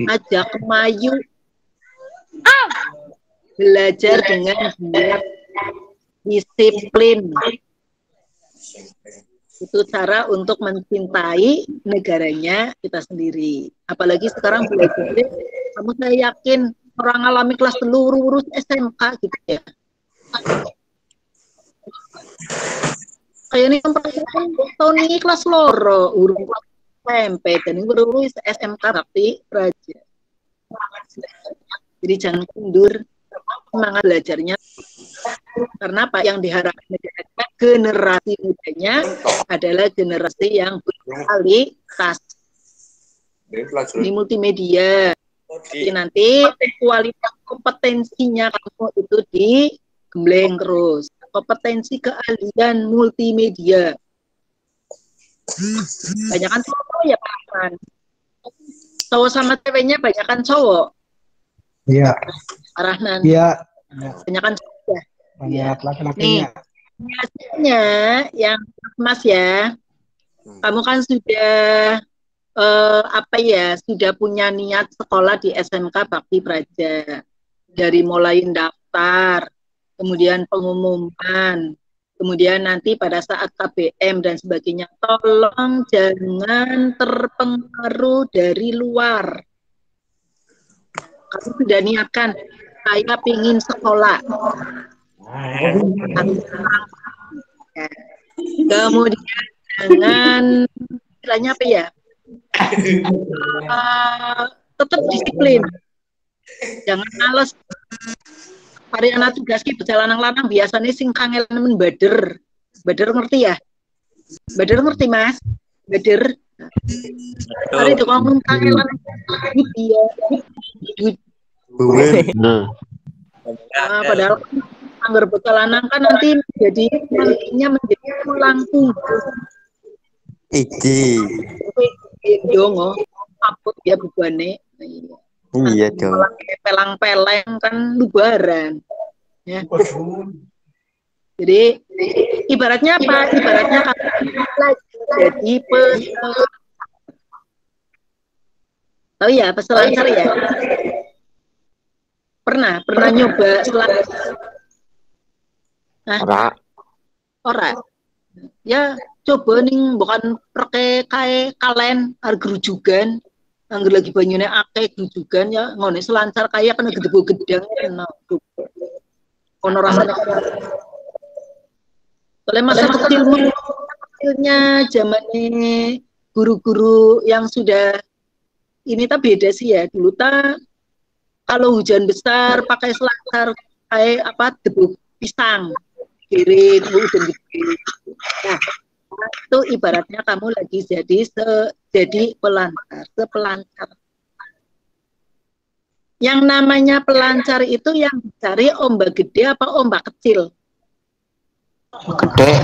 Ajak kemayu. Belajar dengan giat, disiplin. Itu cara untuk mencintai negaranya kita sendiri. Apalagi sekarang belajar, kamu saya yakin orang alami kelas urus SMK gitu ya. Kayak ini tahun ini kelas loro, urus SMP, dan ini urus SMK tapi raja. Jadi jangan mundur semangat belajarnya. Karena apa yang diharapkan generasi mudanya adalah generasi yang berkualitas di multimedia. Jadi nanti kualitas kompetensinya kamu itu digembleng terus. Kompetensi keahlian multimedia. Banyakan cowok ya Pak. Cowok sama ceweknya banyakan cowok. Iya. Arahnan. Iya. Banyakan cowok ya. Banyak laki-lakinya. Biasanya yang Mas ya, kamu kan sudah apa ya, sudah punya niat sekolah di SMK Bakti Praja, dari mulai daftar, kemudian pengumuman, kemudian nanti pada saat KBM dan sebagainya, tolong jangan terpengaruh dari luar. Kamu sudah niatkan, saya ingin sekolah. Kemudian jangan, istilahnya apa ya, tetap disiplin, jangan males. Hari anak tugas ki berjalan lanang biasanya sing kangen men bader ngerti ya? Bader ngerti Mas? Bader. Hari itu ngomong kangen dia. Padahal anggar bekal lanang kan nanti nantinya menjadi melangkung. Dongo apot ya bubane. Iya dong. Pelang-peleng kan lubaran. Ya. Jadi ibaratnya apa? Ibaratnya jadi tahu ya peselancar ya? Pernah nyoba selancar? Ora. Ya coba nih bukan pakai kae kalen argerujugan, angger lagi banyune akeh grujugan ya ngone selancar kaya kena gedebo gedang kena. Ono rasane. Oleh masa kecilnya zamannya guru-guru yang sudah ini tak beda sih ya. Dulu tak kalau hujan besar pakai selancar kayak apa debu pisang. Kiri dulu hujan gede. Nah, itu ibaratnya kamu lagi jadi pelancar. Yang namanya pelancar itu yang dicari ombak gede apa ombak kecil? Gede.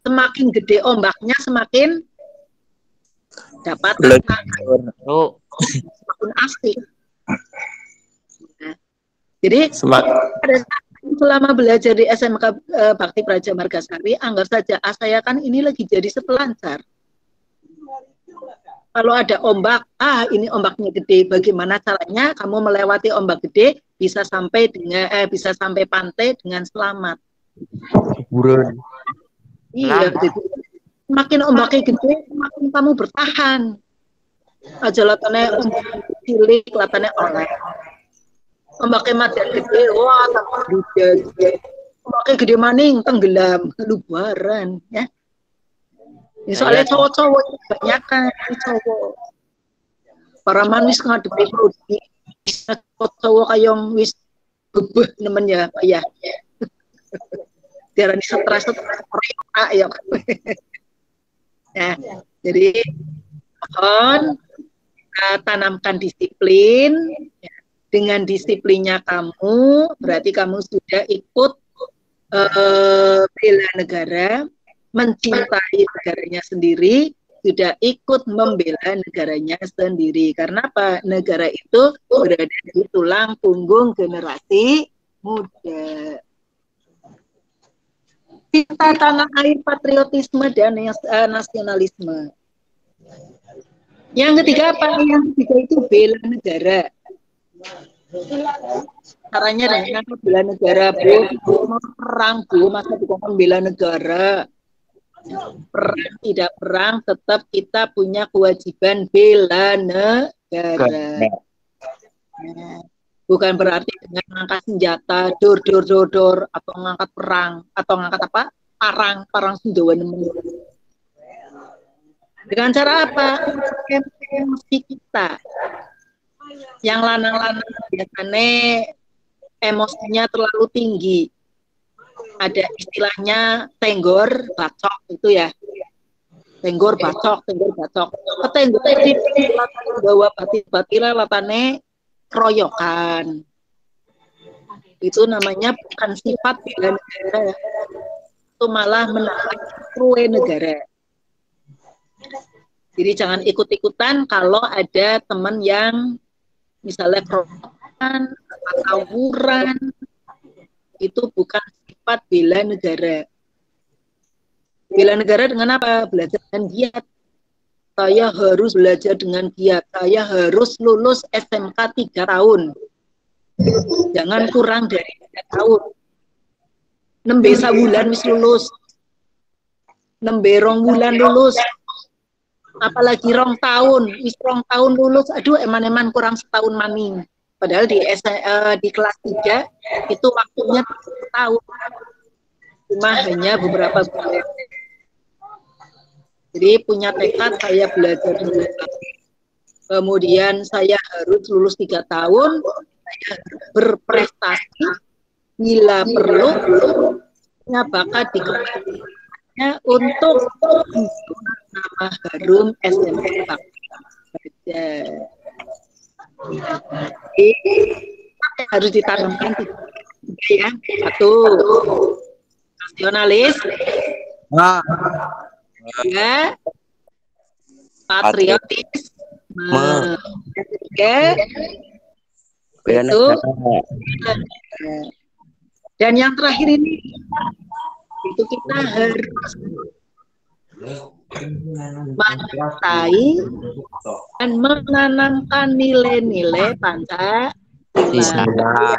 Semakin gede ombaknya semakin dapat semakin asik. Nah, jadi selama belajar di SMK Bakti Praja Margasari, anggap saja saya kan ini lagi jadi sepelancar. Kalau ada ombak, ini ombaknya gede. Bagaimana caranya kamu melewati ombak gede bisa sampai pantai dengan selamat? Buron. Iya, jadi makin ombaknya gede, makin kamu bertahan. Aja latane ombak cilik, latane oleh. Ombaknya makin gede, wah tambah gede. Ombaknya gede maning, tenggelam, lubaran, ya. Ini soalnya cowok-cowok banyak kan cowok. Para manusia ngadepi prodi, cowok kayong wis bebeh nemen ya, Pak ya. Diarani stres ya. Nah, jadi mohon tanamkan disiplin. Dengan disiplinnya kamu, berarti kamu sudah ikut bela negara, mencintai negaranya sendiri, sudah ikut membela negaranya sendiri. Karena apa? Negara itu berada di tulang punggung generasi muda. Cinta tanah air, patriotisme, dan nasionalisme. Yang ketiga apa? Yang ketiga itu bela negara. Caranya dengan bela negara, Bu. Perang, Bu. Masa bukan bela negara. Perang tidak perang, tetap kita punya kewajiban bela negara. Nah, bukan berarti dengan mengangkat senjata, dor, atau mengangkat perang, atau mengangkat apa? Parang Sundawa nemen. Dengan cara apa? Emosi kita. Yang lanang-lanang biasanya emosinya terlalu tinggi. Ada istilahnya tenggor bacok itu ya. Tenggor bacok. Tenggor itu bawa batin latane keroyokan. Itu namanya bukan sifat bela negara. Itu malah menambah kruwe negara. Jadi jangan ikut-ikutan kalau ada teman yang misalnya keroyokan, tawuran, itu bukan sifat bela negara. Bela negara dengan apa? Belajar dengan giat. saya harus belajar dengan giat, saya harus lulus SMK 3 tahun, jangan kurang dari 3 tahun. Nembe sabulan wis lulus, nembe 2 bulan lulus, apalagi 2 tahun, wis 2 tahun lulus, aduh eman-eman kurang setahun maning. Padahal di kelas 3 itu waktunya 1 tahun, cuma hanya beberapa bulan. Jadi punya tekad saya belajar dulu. Kemudian saya harus lulus 3 tahun, saya berprestasi, bila perlu, punya bakat di kelasnya untuk nama harum SMP Bakti. Harus ditanamkan ya. 1, nasionalis. 2, patriotis. 3, itu. Dan yang terakhir ini itu kita harus mencintai dan menanamkan nilai-nilai Pancasila.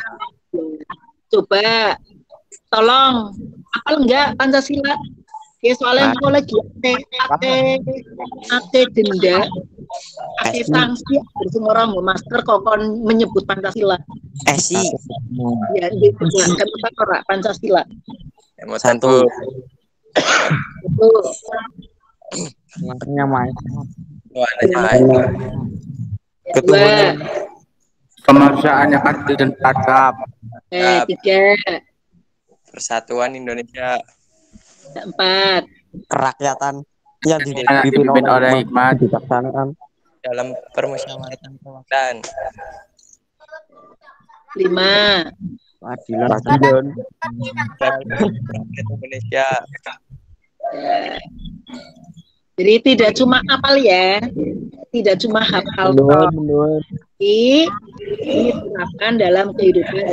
Coba tolong hafal enggak Pancasila? Ya soalnya mau lagi ate denda, ate sanksi, harus orang mau masker kok kon menyebut Pancasila. Ya itu kan ora Pancasila. Satu. Itu. Makanya main. Kedua, Kemanusiaan yang adil dan beradab. 3, Persatuan Indonesia. 4, Kerakyatan yang Dipimpin oleh hikmat, dilaksanakan Dalam permusyawaratan perwakilan. 5, keadilan. Rakyat Indonesia. Jadi tidak cuma hafal ya, tidak cuma hafal, tapi diterapkan dalam kehidupan.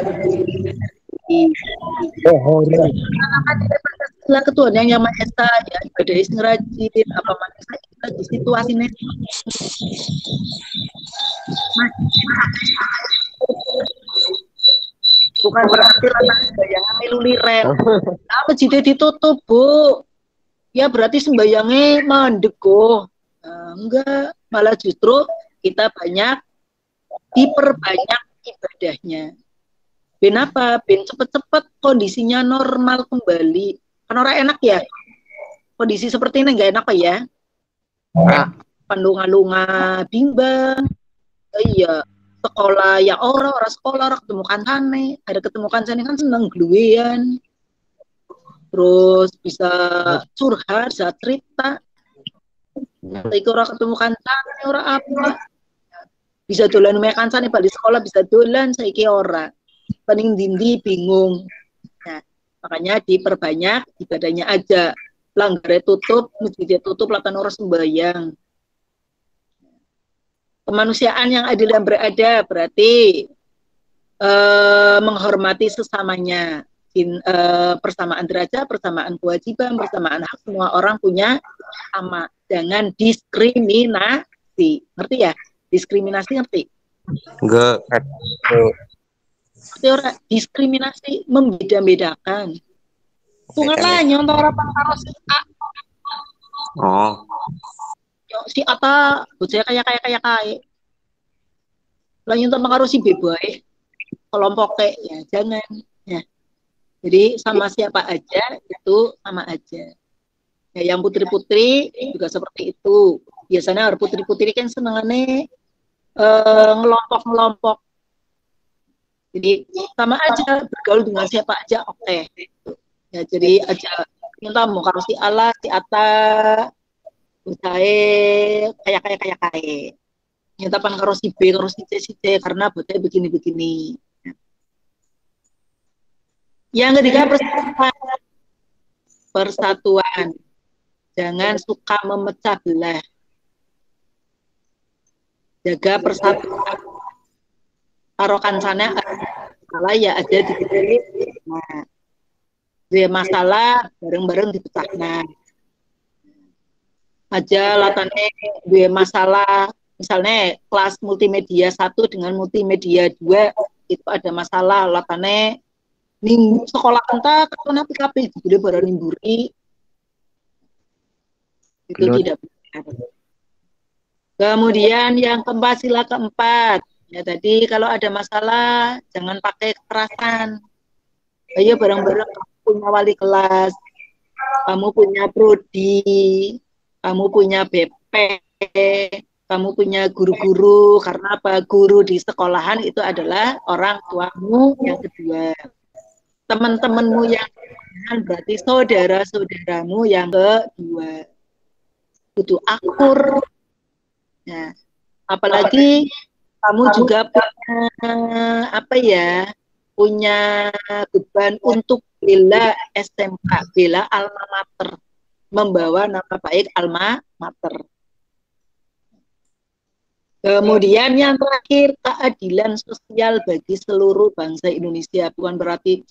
Pancasila ketuhanan yang Maha Esa, ya ibadah ngerajin apa manusia lagi situasinya. Bukan berarti lantas sembayangan melu liren. Apa jide ditutup, Bu? Ya berarti sembayangnya mandek kok. Enggak, malah justru kita diperbanyak ibadahnya. Ben apa? Ben cepet-cepet kondisinya normal kembali. Kan orang enak ya? Kondisi seperti ini enggak enak Pak ya? Pandunga-lunga bimbang. Iya, sekolah ya orang sekolah orang ketemu kancane, ada ketemu kancane kan seneng gluwean. Terus bisa curhat, bisa cerita. Tapi orang ketemu kancane orang apa? Bisa dolan mek kancane balik sekolah bisa dolan saiki ora. Paling dindi bingung. Nah, makanya diperbanyak ibadahnya aja. Langgare tutup, masjidnya tutup, lakukan orang sembahyang. Kemanusiaan yang adil dan beradab berarti menghormati sesamanya. Persamaan derajat, persamaan kewajiban, persamaan hak, semua orang punya sama. Jangan diskriminasi. Ngerti ya? Diskriminasi ngerti? Enggak. Orang diskriminasi membeda-bedakan. Tunggalah nyontoh orang karo si A. Oh. Si Ata, bocah kayak. Lah nyontoh karo si B bae. Kelompoknya ya jangan. Ya. Jadi sama siapa aja itu sama aja. Ya, yang putri-putri juga seperti itu. Biasanya putri-putri kan senengannya ngelompok-ngelompok. Jadi sama aja bergaul dengan siapa aja oke. Ya jadi aja kita mau karo si Allah, si Ata, usahe kayak. Nyata pan karo si B, karo si C karena botnya begini-begini. Yang ketiga persatuan. Jangan suka memecah belah. Jaga persatuan. Karo kancane masalah ya ada di nah, dia masalah bareng-bareng dipecahkan. aja latane duwe masalah, misalnya kelas multimedia 1 dengan multimedia 2 itu ada masalah latane ning sekolah entah kapan PKP jadi baru nimburi itu tidak benar. Kemudian yang keempat, sila keempat ya, tadi kalau ada masalah jangan pakai kekerasan. Ayo bareng-bareng, kamu punya wali kelas, kamu punya prodi, kamu punya BP, kamu punya guru-guru, karena apa? Guru di sekolahan itu adalah orang tuamu yang kedua. Teman-temanmu yang kedua berarti saudara-saudaramu yang kedua. Butuh akur. Nah, apalagi kamu juga punya beban untuk bela SMK, bela alma mater, membawa nama baik alma mater. Kemudian yang terakhir, keadilan sosial bagi seluruh bangsa Indonesia. Bukan berarti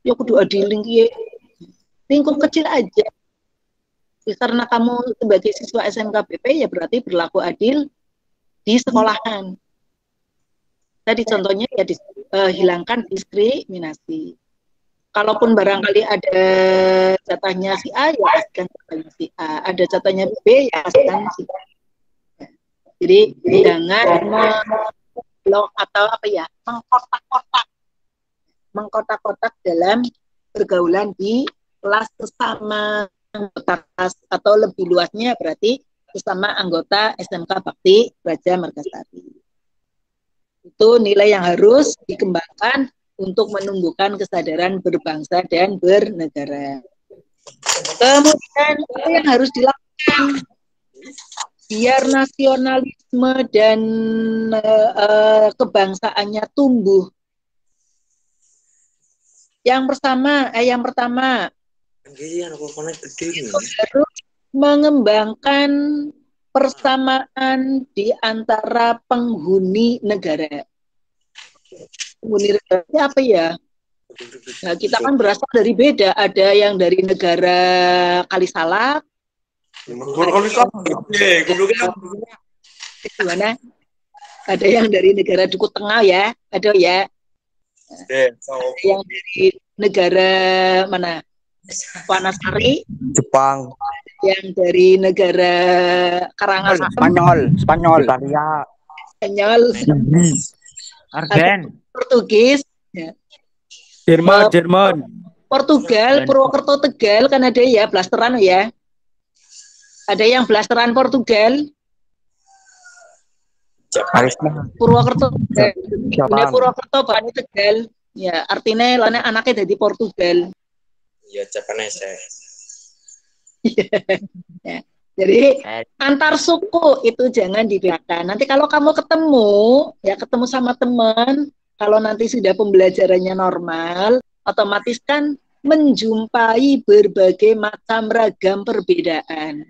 ya kudu adil lingkup kecil aja. Karena kamu sebagai siswa SMK BP ya berarti berlaku adil di sekolahan. Tadi contohnya ya hilangkan diskriminasi. Kalaupun barangkali ada jatahnya si A ya kasihkan jatahnya si A, ada jatahnya B ya kasihkan si B. Jadi jangan mengkotak-kotak dalam pergaulan di kelas sesama anggota kelas, atau lebih luasnya berarti bersama anggota SMK Bakti Raja Margasari. Itu nilai yang harus dikembangkan untuk menumbuhkan kesadaran berbangsa dan bernegara. Kemudian apa yang harus dilakukan biar nasionalisme dan kebangsaannya tumbuh? Yang pertama harus mengembangkan persamaan di antara penghuni negara. Penghuni negara apa ya? Nah, kita kan berasal dari beda. Ada yang dari negara Kalisalak. Gimana? Ada yang dari negara Duku Tengah ya. Ada ya. Ada yang dari negara mana? Wanasari, Jepang, yang dari negara Karangasem, Spanyol, Inggris, Argen, Portugis, ya. Jerman, Portugal, Purwokerto, Tegal kan ada ya blasteran ya. Ada yang blasteran Portugal, Purwokerto, Tegal, Purwokerto, Bani Tegal, ya artinya lana anaknya dari Portugal. Ya, Japanese. Ya. Jadi antar suku itu jangan dibedakan. Nanti kalau kamu ketemu sama teman, kalau nanti sudah pembelajarannya normal, otomatis kan menjumpai berbagai macam ragam perbedaan,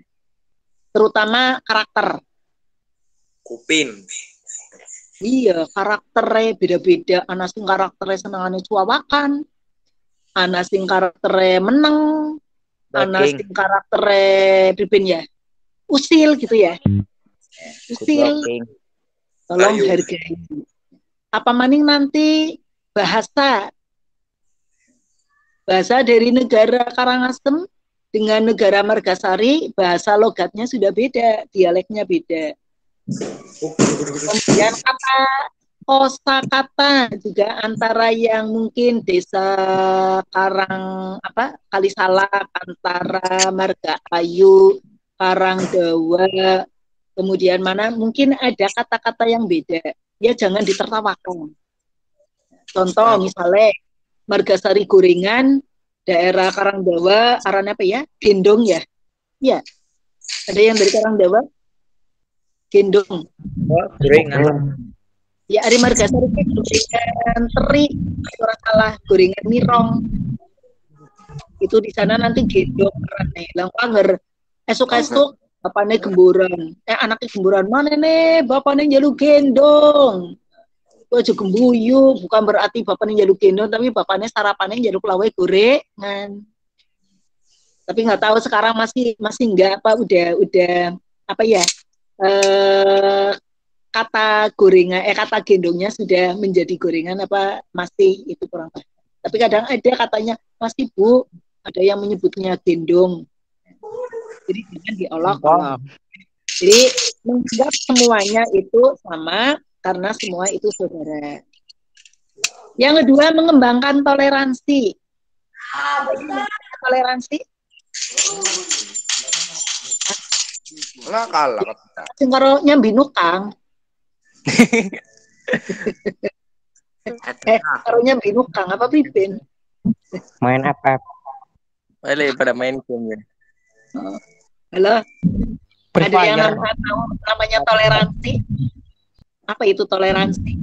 terutama karakter. Kupin. Iya, karakternya beda-beda. Ana sing karakternya senengane cuawakan, ana sing karakternya meneng, ana sing karakternya pipin ya usil gitu ya. Usil. Tolong hargai. Apa maning nanti bahasa dari negara Karangasem dengan negara Margasari, bahasa logatnya sudah beda, dialeknya beda. Kemudian kosakata juga antara yang mungkin desa Kalisalak, antara Margaayu, Karangdawa, kemudian mana mungkin ada kata-kata yang beda, ya jangan ditertawakan. Contoh misalnya Margasari gorengan, daerah Karangdawa arane apa ya? Gendong ya? Ya. Ada yang dari Karangdawa? Gendong. Gorengan. Ya, Ari Margasari gorengan teri, ora salah, gorengan mirong. Itu di sana nanti gendong karane. Lang panger esuk-esuk bapaknya gemburan. Anaknya gemburan mana nih? Bapaknya njalu gendong. Aja gembuyu, bukan berarti bapaknya njalu gendong, tapi bapaknya sarapannya njalu lawe gorengan. Tapi nggak tahu sekarang masih nggak apa udah apa ya kata gorengan kata gendongnya sudah menjadi gorengan apa masih itu kurang paham. Tapi kadang ada katanya masih Bu, ada yang menyebutnya gendong. Jadi jangan diolok-olok. Jadi menganggap semuanya itu sama karena semua itu saudara. Yang kedua mengembangkan toleransi. Toleransi. Nggak kalah. Sing karo nyambi nukang. Karo nyambi nukang apa Pipin? Main apa? Boleh pada main game ya. Halo. Ada yang namanya toleransi. Apa itu toleransi?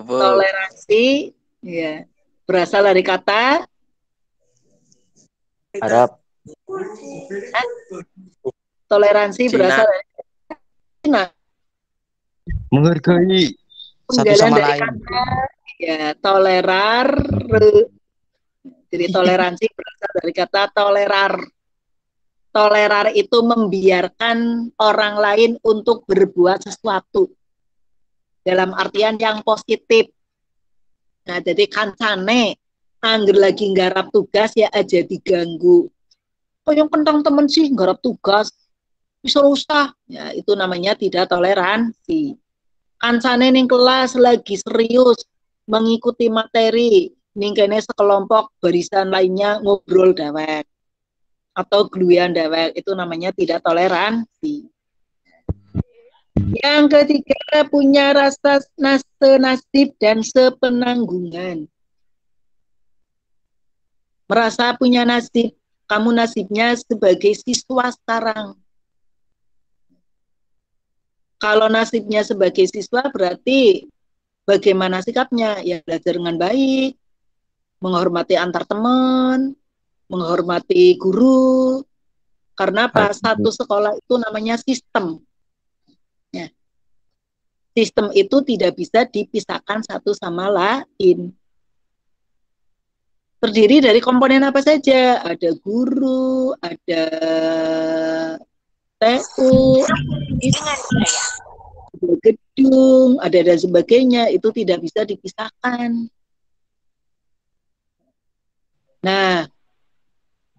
Toleransi ya berasal dari kata Arab. Toleransi Cina. berasal dari Cina. Menghargai satu Penggalan sama dari lain. kata ya tolerar. Jadi toleransi berasal dari kata tolerar. Tolerar itu membiarkan orang lain untuk berbuat sesuatu dalam artian yang positif. Nah, jadi kancane angger lagi nggarap tugas ya aja diganggu. Oh, yang kentang temen sih nggarap tugas. Bisa usah. Ya, itu namanya tidak toleransi. Kancane ning kelas lagi serius mengikuti materi, ning kene sekelompok barisan lainnya ngobrol dewek atau gluyan dewek, itu namanya tidak toleransi. Yang ketiga punya rasa senasib dan sepenanggungan. Merasa punya nasib, kamu nasibnya sebagai siswa sekarang. Kalau nasibnya sebagai siswa berarti bagaimana sikapnya? Ya belajar dengan baik, menghormati antar teman, menghormati guru. Karena apa? Satu sekolah itu namanya sistem. Ya. Sistem itu tidak bisa dipisahkan satu sama lain. Terdiri dari komponen apa saja? Ada guru, ada TU, ada gedung, ada dan sebagainya. Itu tidak bisa dipisahkan. Nah,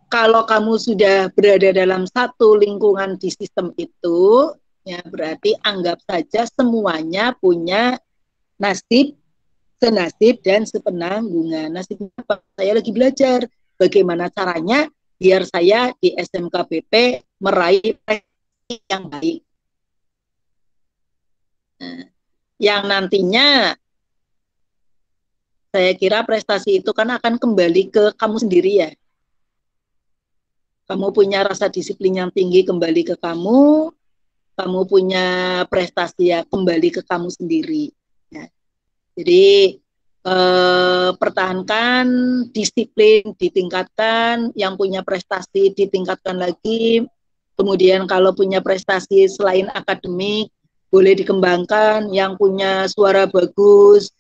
kalau kamu sudah berada dalam satu lingkungan di sistem itu, ya berarti anggap saja semuanya punya nasib, senasib, dan sepenanggungan. Nasibnya apa? Saya lagi belajar bagaimana caranya biar saya di SMKBP meraih prestasi yang baik. Nah, yang nantinya saya kira prestasi itu kan akan kembali ke kamu sendiri ya. Kamu punya rasa disiplin yang tinggi kembali ke kamu punya prestasi ya kembali ke kamu sendiri. Ya. Jadi pertahankan disiplin, ditingkatkan, yang punya prestasi ditingkatkan lagi. Kemudian kalau punya prestasi selain akademik boleh dikembangkan, yang punya suara bagus.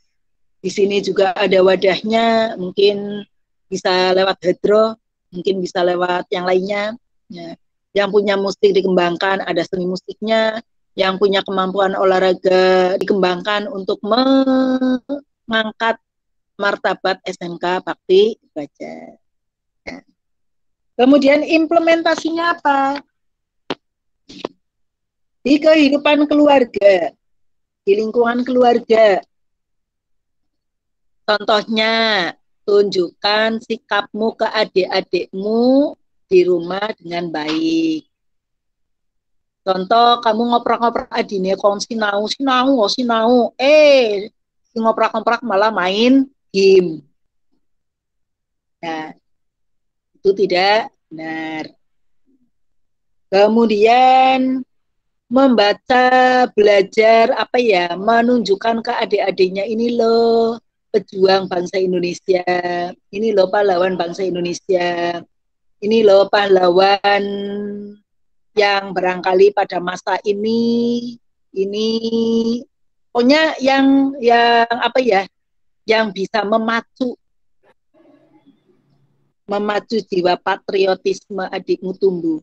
Di sini juga ada wadahnya, mungkin bisa lewat hadroh, mungkin bisa lewat yang lainnya. Ya. Yang punya musik dikembangkan, ada seni musiknya. Yang punya kemampuan olahraga dikembangkan untuk mengangkat martabat SMK Bakti Baja. Ya. Kemudian implementasinya apa? Di kehidupan keluarga, di lingkungan keluarga. Contohnya, tunjukkan sikapmu ke adik-adikmu di rumah dengan baik. Contoh, kamu ngoprak-ngoprak adine kong sinau, ngoprak-ngoprak malah main game. Nah, itu tidak benar. Kemudian membaca, belajar menunjukkan ke adik-adiknya ini loh pejuang bangsa Indonesia, ini loh pahlawan bangsa Indonesia, ini loh pahlawan yang barangkali pada masa ini pokoknya yang yang bisa memacu memacu jiwa patriotisme adikmu tumbuh.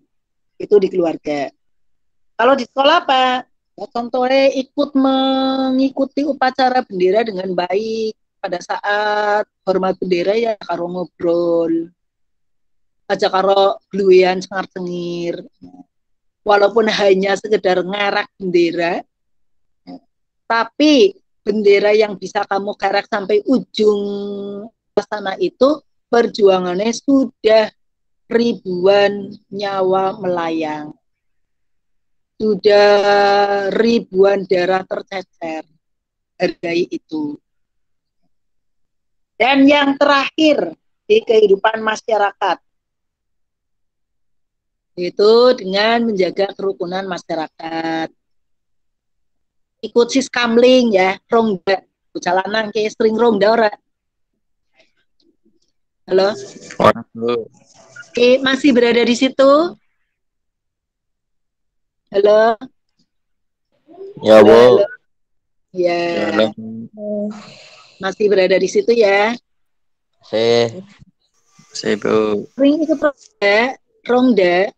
Itu di keluarga. Kalau di sekolah apa? Ya, contohnya ikut mengikuti upacara bendera dengan baik. Pada saat hormat bendera ya karo ngobrol. Aja karo gluyan cengar-cengir. Walaupun hanya sekedar ngarak bendera, tapi bendera yang bisa kamu kerek sampai ujung sana itu perjuangannya sudah ribuan nyawa melayang, sudah ribuan darah tercecer. Hargai itu. Dan yang terakhir di kehidupan masyarakat itu dengan menjaga kerukunan masyarakat. Ikut siskamling ya, rongda. Jalanan ke sering rongda ora? Halo? Oke, masih berada di situ? Halo? Ya, Bu. Halo? Ya. Masih berada di situ ya? Bu. Sering ikut rongda?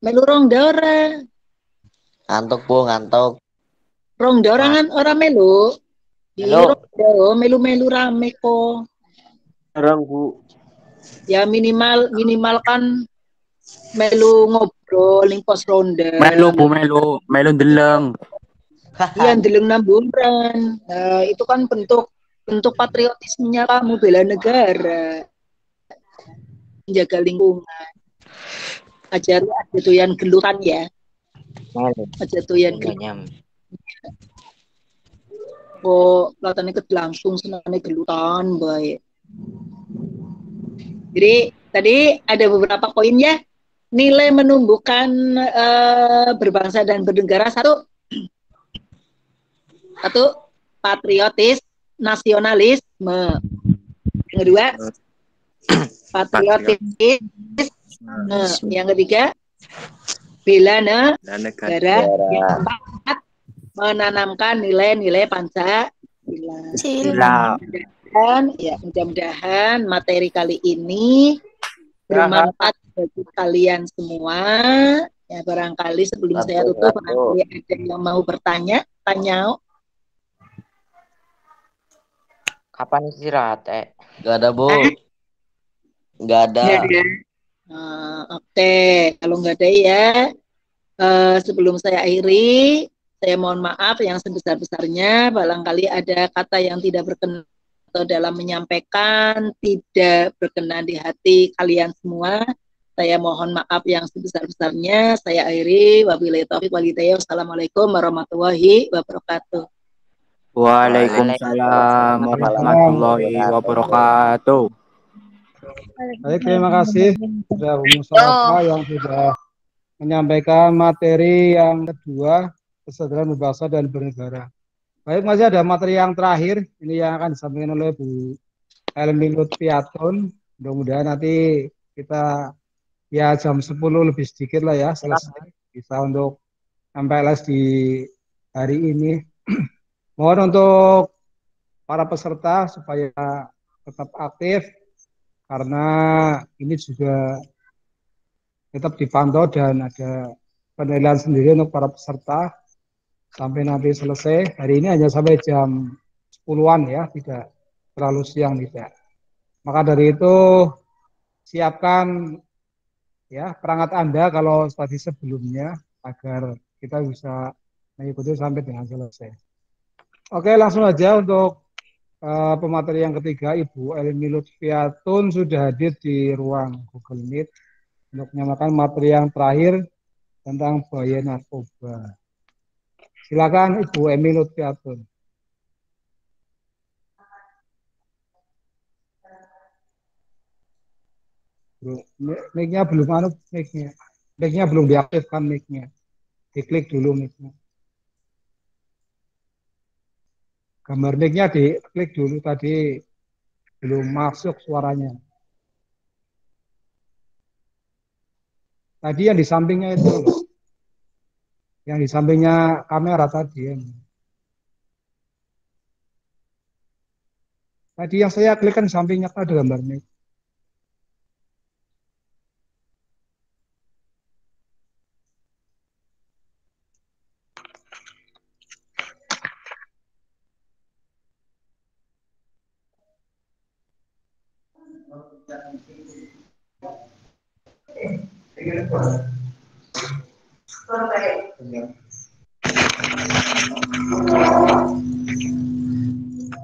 Melu rongda ora? Ngantuk, Bu, ngantuk. Rongda orang orang melu? Di rongda, melu-melu rame kok. Orang, Bu. Ya minimal kan melu ngobrol ning pos ronda. Melu, Bu, melu deleng. Iya, ndeleng namburan. Nah, itu kan bentuk patriotismenya kamu bela negara. Menjaga lingkungan. Aja doyan gelutan ya. Aja doyan gelutan. Kok kelihatannya langsung senangnya gelutan baik. Jadi tadi ada beberapa poin ya. Nilai menumbuhkan berbangsa dan bernegara satu patriotis, nasionalisme. Yang kedua patriotis. Yang ketiga bela negara. Yang keempat menanamkan nilai-nilai Pancasila. Dan ya mudah-mudahan materi kali ini bermanfaat bagi kalian semua. Ya barangkali sebelum saya tutup barangkali ada yang mau bertanya, tanya. Kapan istirahat, Gak ada, Bu. Gak ada. Oke, kalau nggak ada ya, sebelum saya akhiri, saya mohon maaf yang sebesar-besarnya. Barangkali ada kata yang tidak berkenan atau dalam menyampaikan tidak berkenan di hati kalian semua. Saya mohon maaf yang sebesar-besarnya. Saya akhiri. Wabillahi taufiq wal hidayah. Wassalamualaikum warahmatullahi wabarakatuh. Waalaikumsalam warahmatullahi wabarakatuh. Baik, terima kasih sudah Mustafa yang sudah menyampaikan materi yang kedua, kesadaran berbangsa dan bernegara. Baik, masih ada materi yang terakhir, ini yang akan disampaikan oleh Bu Elmi Lutfiatun. Mudah-mudahan nanti kita ya jam 10 lebih sedikit lah ya selesai, bisa untuk sampai les di hari ini. Mohon untuk para peserta supaya tetap aktif, karena ini juga tetap dipantau dan ada penilaian sendiri untuk para peserta sampai nanti selesai. Hari ini hanya sampai jam 10-an ya, tidak terlalu siang tidak. Maka dari itu siapkan ya perangkat Anda kalau tadi sebelumnya agar kita bisa mengikuti sampai dengan selesai. Oke, langsung aja untuk pemateri yang ketiga, Ibu Elmi Lutfiatun sudah hadir di ruang Google Meet untuk menyamakan materi yang terakhir tentang bahaya narkoba. Silakan Ibu Elmi Lutfiatun. Mic-nya belum mic-nya belum diaktifkan mic-nya. Diklik dulu mic-nya. Gambar mic-nya diklik dulu tadi belum masuk suaranya. Tadi yang di sampingnya itu, yang di sampingnya kamera tadi. Tadi yang saya klik kan sampingnya ada gambarnya.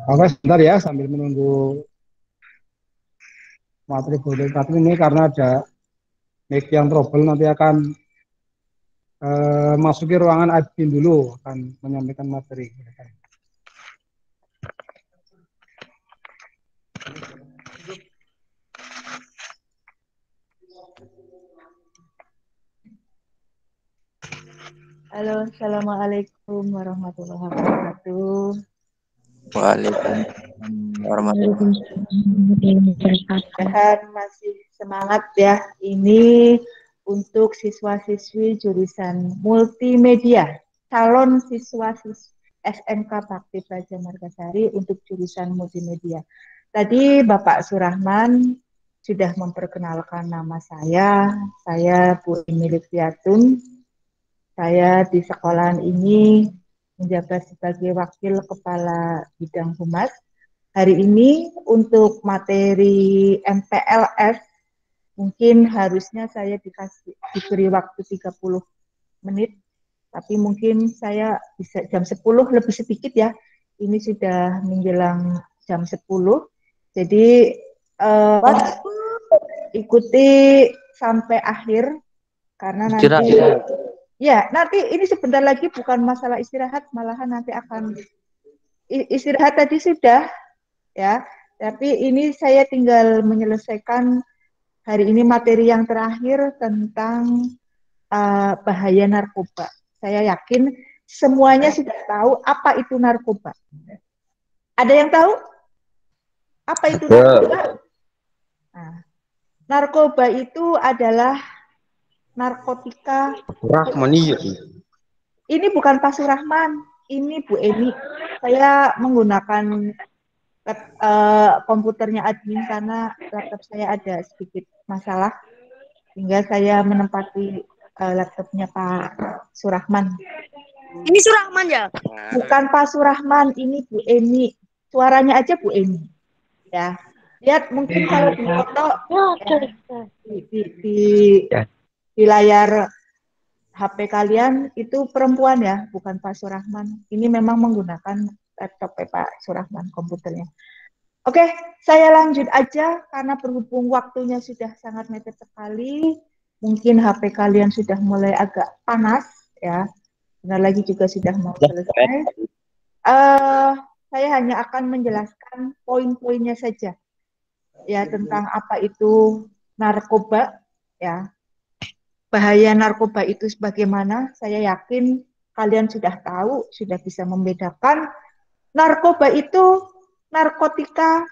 Oke, sebentar ya sambil menunggu materi bodebek ini karena ada mic yang trouble, nanti akan masuki ruangan admin dulu, akan menyampaikan materi. Halo, assalamualaikum warahmatullahi wabarakatuh. Waalaikumsalam warahmatullahi Mudah-mudahan masih semangat ya. Ini untuk siswa-siswi jurusan multimedia, calon siswa-siswi SMK Bakti Praja Margasari untuk jurusan multimedia. Tadi Bapak Surahman sudah memperkenalkan nama saya Bu Emilie Fiatun. Saya di sekolahan ini menjabat sebagai Wakil Kepala Bidang Humas. Hari ini untuk materi MPLS, mungkin harusnya saya diberi waktu 30 menit, tapi mungkin saya bisa jam 10 lebih sedikit ya. Ini sudah menjelang jam 10. Jadi ikuti sampai akhir karena nanti ya, nanti ini sebentar lagi bukan masalah istirahat, malahan nanti akan istirahat tadi sudah ya. Tapi ini saya tinggal menyelesaikan hari ini materi yang terakhir tentang bahaya narkoba. Saya yakin semuanya sudah tahu apa itu narkoba. Ada yang tahu apa itu narkoba? Nah, narkoba itu adalah narkotika. Ini bukan Pak Surahman, ini Bu Eni. Saya menggunakan komputernya admin karena laptop saya ada sedikit masalah, sehingga saya menempati laptopnya Pak Surahman. Ini Surahman ya? Bukan Pak Surahman, ini Bu Eni. Suaranya aja Bu Eni. Ya, lihat mungkin kalau di foto di layar HP kalian itu perempuan ya, bukan Pak Surahman. Ini memang menggunakan laptop Pak Surahman komputernya. Oke, saya lanjut aja karena berhubung waktunya sudah sangat mepet sekali. Mungkin HP kalian sudah mulai agak panas ya. Benar lagi juga sudah mau selesai. Saya hanya akan menjelaskan poin-poinnya saja ya tentang apa itu narkoba ya. Bahaya narkoba itu bagaimana? Saya yakin kalian sudah tahu, sudah bisa membedakan. Narkoba itu narkotika,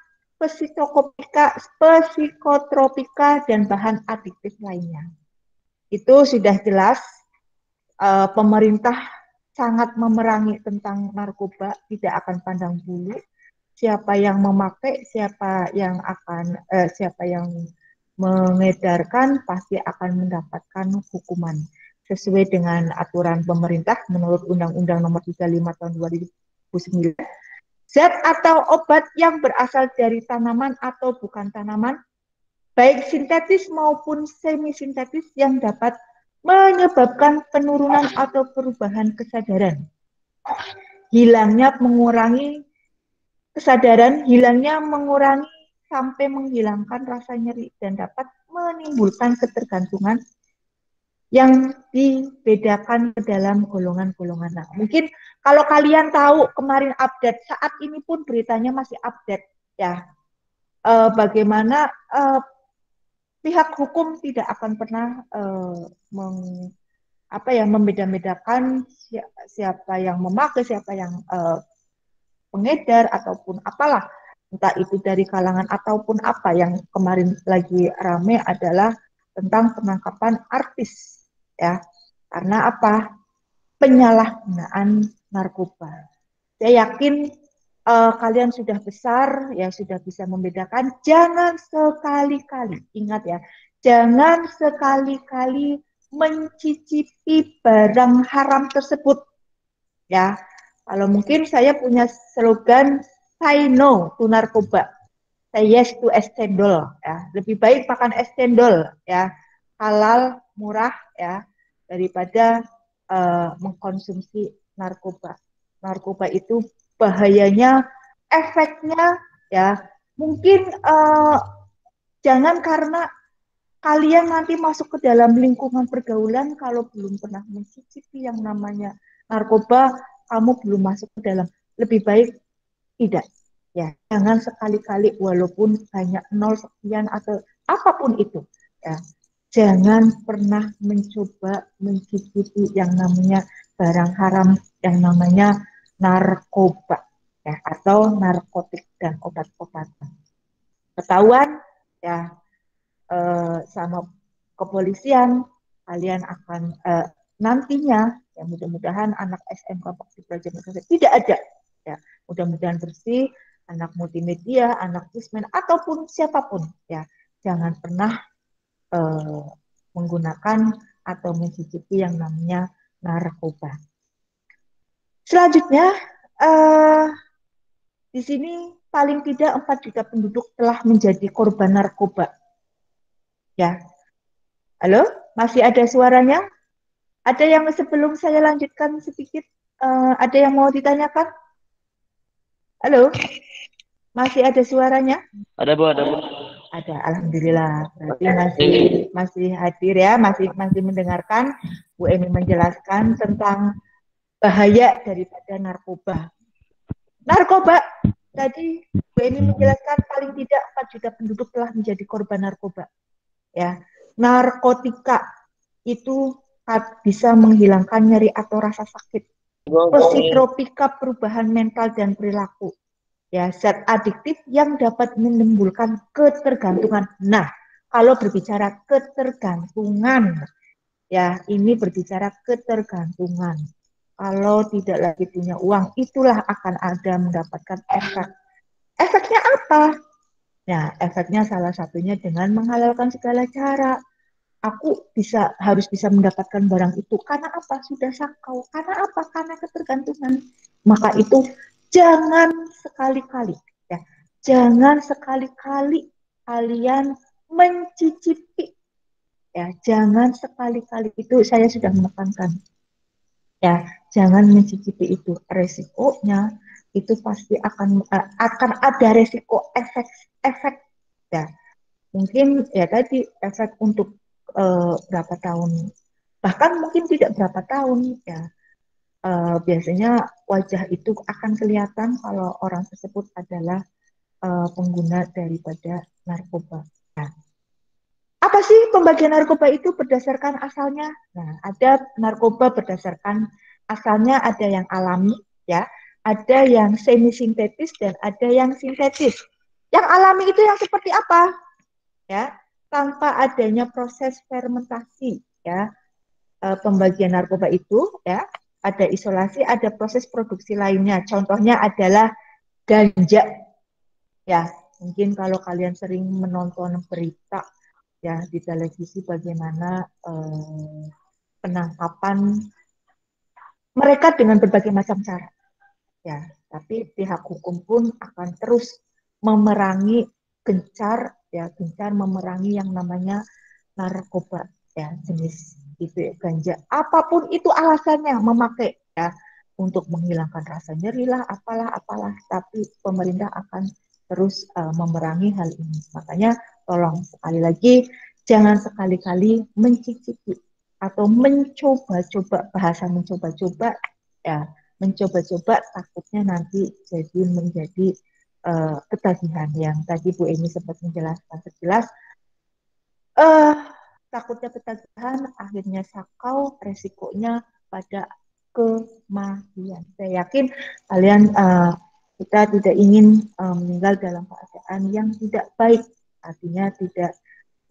psikotropika, dan bahan adiktif lainnya. Itu sudah jelas. Pemerintah sangat memerangi tentang narkoba, tidak akan pandang bulu. Siapa yang memakai, siapa yang mengedarkan pasti akan mendapatkan hukuman sesuai dengan aturan pemerintah menurut Undang-Undang Nomor 35 Tahun 2009. Zat atau obat yang berasal dari tanaman atau bukan tanaman, baik sintetis maupun semi-sintetis yang dapat menyebabkan penurunan atau perubahan kesadaran, hilangnya mengurangi kesadaran, hilangnya mengurangi sampai menghilangkan rasa nyeri dan dapat menimbulkan ketergantungan yang dibedakan ke dalam golongan-golongan. Nah, mungkin kalau kalian tahu kemarin update, saat ini pun beritanya masih update ya. Bagaimana pihak hukum tidak akan pernah membeda-bedakan siapa yang memakai, siapa yang pengedar ataupun apalah, entah itu dari kalangan ataupun apa. Yang kemarin lagi rame adalah tentang penangkapan artis ya, karena apa? Penyalahgunaan narkoba. Saya yakin kalian sudah besar, ya sudah bisa membedakan, jangan sekali-kali, ingat ya, jangan sekali-kali mencicipi barang haram tersebut. Ya, kalau mungkin saya punya slogan say no to narkoba, say yes to es cendol. Ya, lebih baik makan es cendol, ya, halal, murah, ya, daripada mengkonsumsi narkoba. Narkoba itu bahayanya, efeknya, ya, mungkin jangan karena kalian nanti masuk ke dalam lingkungan pergaulan kalau belum pernah mencicipi yang namanya narkoba, kamu belum masuk ke dalam. Lebih baik tidak. Ya, jangan sekali-kali walaupun banyak nol sekian atau apapun itu. Ya, jangan pernah mencoba mencicipi yang namanya barang haram, yang namanya narkoba, ya, atau narkotik dan obat-obatan. Ketahuan, ya, sama kepolisian, kalian akan nantinya, ya mudah-mudahan anak SMK Bakti Praja tidak ada, ya mudah-mudahan bersih, anak multimedia, anak kismen ataupun siapapun, ya jangan pernah menggunakan atau mencicipi yang namanya narkoba. Selanjutnya, di sini paling tidak 4 juta penduduk telah menjadi korban narkoba. Ya, halo, masih ada suaranya? Ada yang sebelum saya lanjutkan sedikit, ada yang mau ditanyakan? Halo, masih ada suaranya? Ada Bu, ada Bu. Ada, alhamdulillah. Berarti masih hadir ya, masih mendengarkan Bu Emi menjelaskan tentang bahaya daripada narkoba. Narkoba tadi Bu Emi menjelaskan paling tidak 4 juta penduduk telah menjadi korban narkoba. Ya, narkotika itu bisa menghilangkan nyeri atau rasa sakit. Psikotropika perubahan mental dan perilaku. Ya, zat adiktif yang dapat menimbulkan ketergantungan. Nah, kalau berbicara ketergantungan, ya ini berbicara ketergantungan. Kalau tidak lagi punya uang, itulah akan ada mendapatkan efek. Efeknya apa? Nah, efeknya salah satunya dengan menghalalkan segala cara. Aku harus bisa mendapatkan barang itu. Karena apa? Sudah sakau. Karena apa? Karena ketergantungan. Maka itu jangan sekali-kali, ya, jangan sekali-kali kalian mencicipi, ya, jangan sekali-kali, itu saya sudah menekankan, ya, jangan mencicipi itu. Resikonya itu pasti akan ada resiko efek, ya, mungkin ya tadi efek untuk berapa tahun, bahkan mungkin tidak berapa tahun, ya. Biasanya wajah itu akan kelihatan kalau orang tersebut adalah pengguna daripada narkoba. Nah, apa sih pembagian narkoba itu berdasarkan asalnya? Nah, ada narkoba berdasarkan asalnya, ada yang alami, ya, ada yang semi sintetis dan ada yang sintetis. Yang alami itu yang seperti apa? Ya, tanpa adanya proses fermentasi, ya, pembagian narkoba itu, ya, ada isolasi, ada proses produksi lainnya. Contohnya adalah ganja. Ya, mungkin kalau kalian sering menonton berita, ya, di televisi bagaimana penangkapan mereka dengan berbagai macam cara. Ya, tapi pihak hukum pun akan terus memerangi, gencar memerangi yang namanya narkoba, ya, jenis itu, ya, ganja. Apapun itu alasannya memakai, ya, untuk menghilangkan rasa nyeri lah, apalah, tapi pemerintah akan terus memerangi hal ini. Makanya tolong sekali lagi jangan sekali-kali mencicipi atau mencoba-coba, bahasa mencoba-coba, ya, mencoba-coba takutnya nanti jadi menjadi ketagihan yang tadi Bu Emi sempat menjelaskan sejelas. Takutnya ketagihan, akhirnya sakau, resikonya pada kematian. Saya yakin kalian, kita tidak ingin meninggal dalam keadaan yang tidak baik, artinya tidak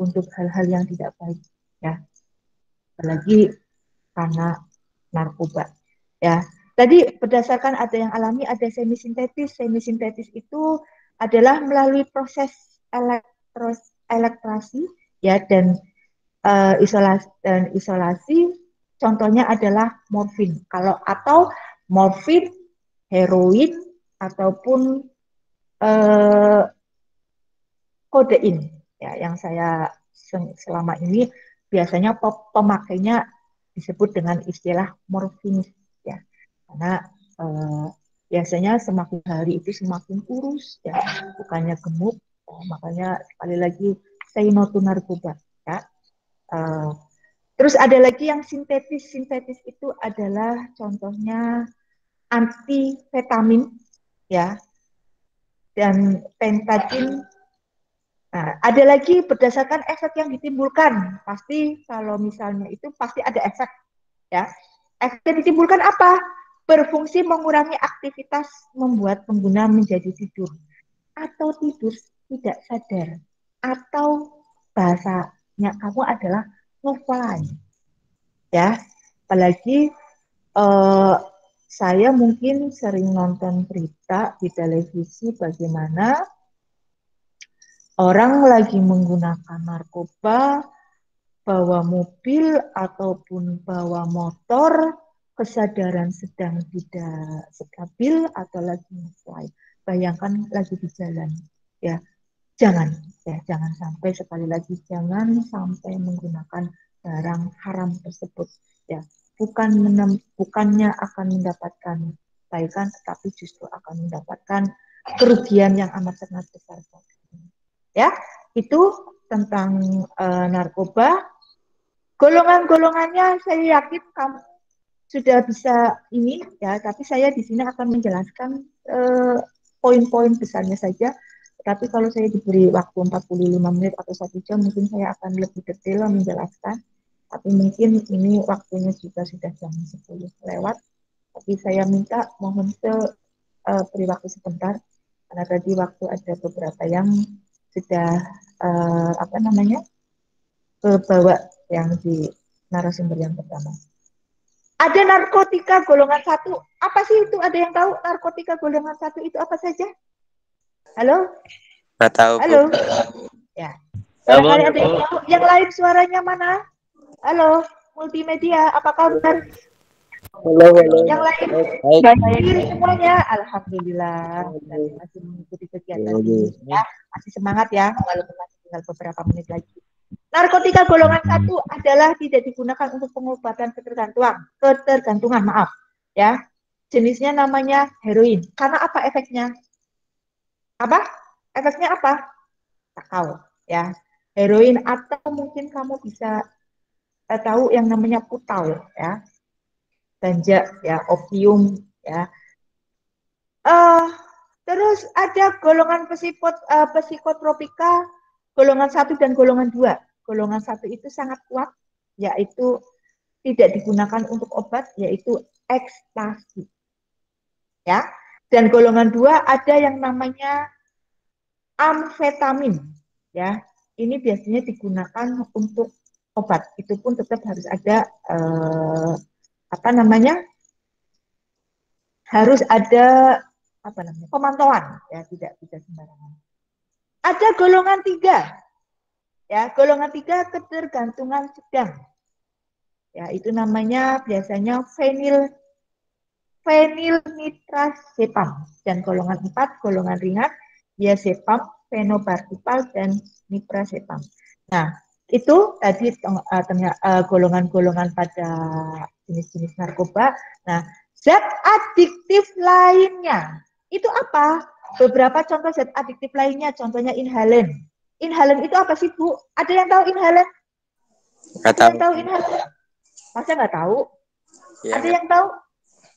untuk hal-hal yang tidak baik, ya, apalagi karena narkoba, ya. Tadi berdasarkan ada yang alami, ada semisintetis. Semisintetis itu adalah melalui proses elektrasi ya dan isolasi. Contohnya adalah morfin. Atau morfin, heroin ataupun kodein. Ya, yang saya selama ini biasanya pemakainya disebut dengan istilah morfinis ya. Karena biasanya semakin hari itu semakin kurus ya, bukannya gemuk. Makanya sekali lagi say no to narkoba ya. Terus ada lagi yang sintetis. Sintetis itu adalah contohnya antivitamin ya dan pentadin. Nah, ada lagi berdasarkan efek yang ditimbulkan. Pasti kalau misalnya itu pasti ada efek ya. Efek yang ditimbulkan apa? Berfungsi mengurangi aktivitas membuat pengguna menjadi tidur atau tidur tidak sadar atau bahasanya kamu adalah ngefly ya. Apalagi saya mungkin sering nonton berita di televisi bagaimana orang lagi menggunakan narkoba, bawa mobil ataupun bawa motor, kesadaran sedang tidak stabil atau lagi ngefly. Bayangkan lagi di jalan, ya jangan sampai, sekali lagi jangan sampai menggunakan barang haram tersebut, ya bukannya akan mendapatkan kebaikan, tetapi justru akan mendapatkan kerugian yang amat sangat besar. Ya, itu tentang narkoba. Golongan-golongannya saya yakin kamu sudah bisa ini ya, tapi saya di sini akan menjelaskan poin-poin besarnya saja. Tapi kalau saya diberi waktu 45 menit atau 1 jam, mungkin saya akan lebih detail menjelaskan. Tapi mungkin ini waktunya juga sudah jam 10 lewat. Tapi saya minta mohon beri waktu sebentar, karena tadi waktu ada beberapa yang sudah kebawa yang di narasumber yang pertama. Ada narkotika golongan 1. Apa sih itu? Ada yang tahu narkotika golongan 1 itu apa saja? Halo? Nggak tahu, Halo? Bu. Ya. Barangkali ada yang tahu. Yang lain suaranya mana? Halo? Multimedia, apa kabar? Halo. Yang lain Baik. semuanya, alhamdulillah masih mengikuti kegiatan ini ya, masih semangat ya, walaupun masih tinggal beberapa menit lagi. Narkotika golongan 1 adalah tidak digunakan untuk pengobatan ketergantungan, ya. Jenisnya namanya heroin. Karena apa efeknya? Efeknya apa? Tak tahu ya. Heroin, atau mungkin kamu bisa tahu yang namanya putau ya. Ganja ya, opium ya. Terus ada golongan psikotropika golongan 1 dan golongan 2. Golongan 1 itu sangat kuat, yaitu tidak digunakan untuk obat, yaitu ekstasi. Ya. Dan golongan 2 ada yang namanya amfetamin. Ya. Ini biasanya digunakan untuk obat. Itu pun tetap harus ada harus ada pemantauan, ya, tidak sembarangan. Ada golongan 3. Ya, golongan 3 ketergantungan sedang. Ya, itu namanya biasanya fenilnitrazepam. Dan golongan 4, golongan ringan, diazepam, fenobarbital, dan nitrazepam. Nah, itu tadi golongan-golongan pada jenis-jenis narkoba. Nah, zat adiktif lainnya itu apa? Beberapa contoh zat adiktif lainnya, contohnya inhalen. Inhalen itu apa sih, Bu? Ada yang tahu inhalen? Ada yang tahu inhalen? Masa nggak tahu? Ya, ada yang tahu?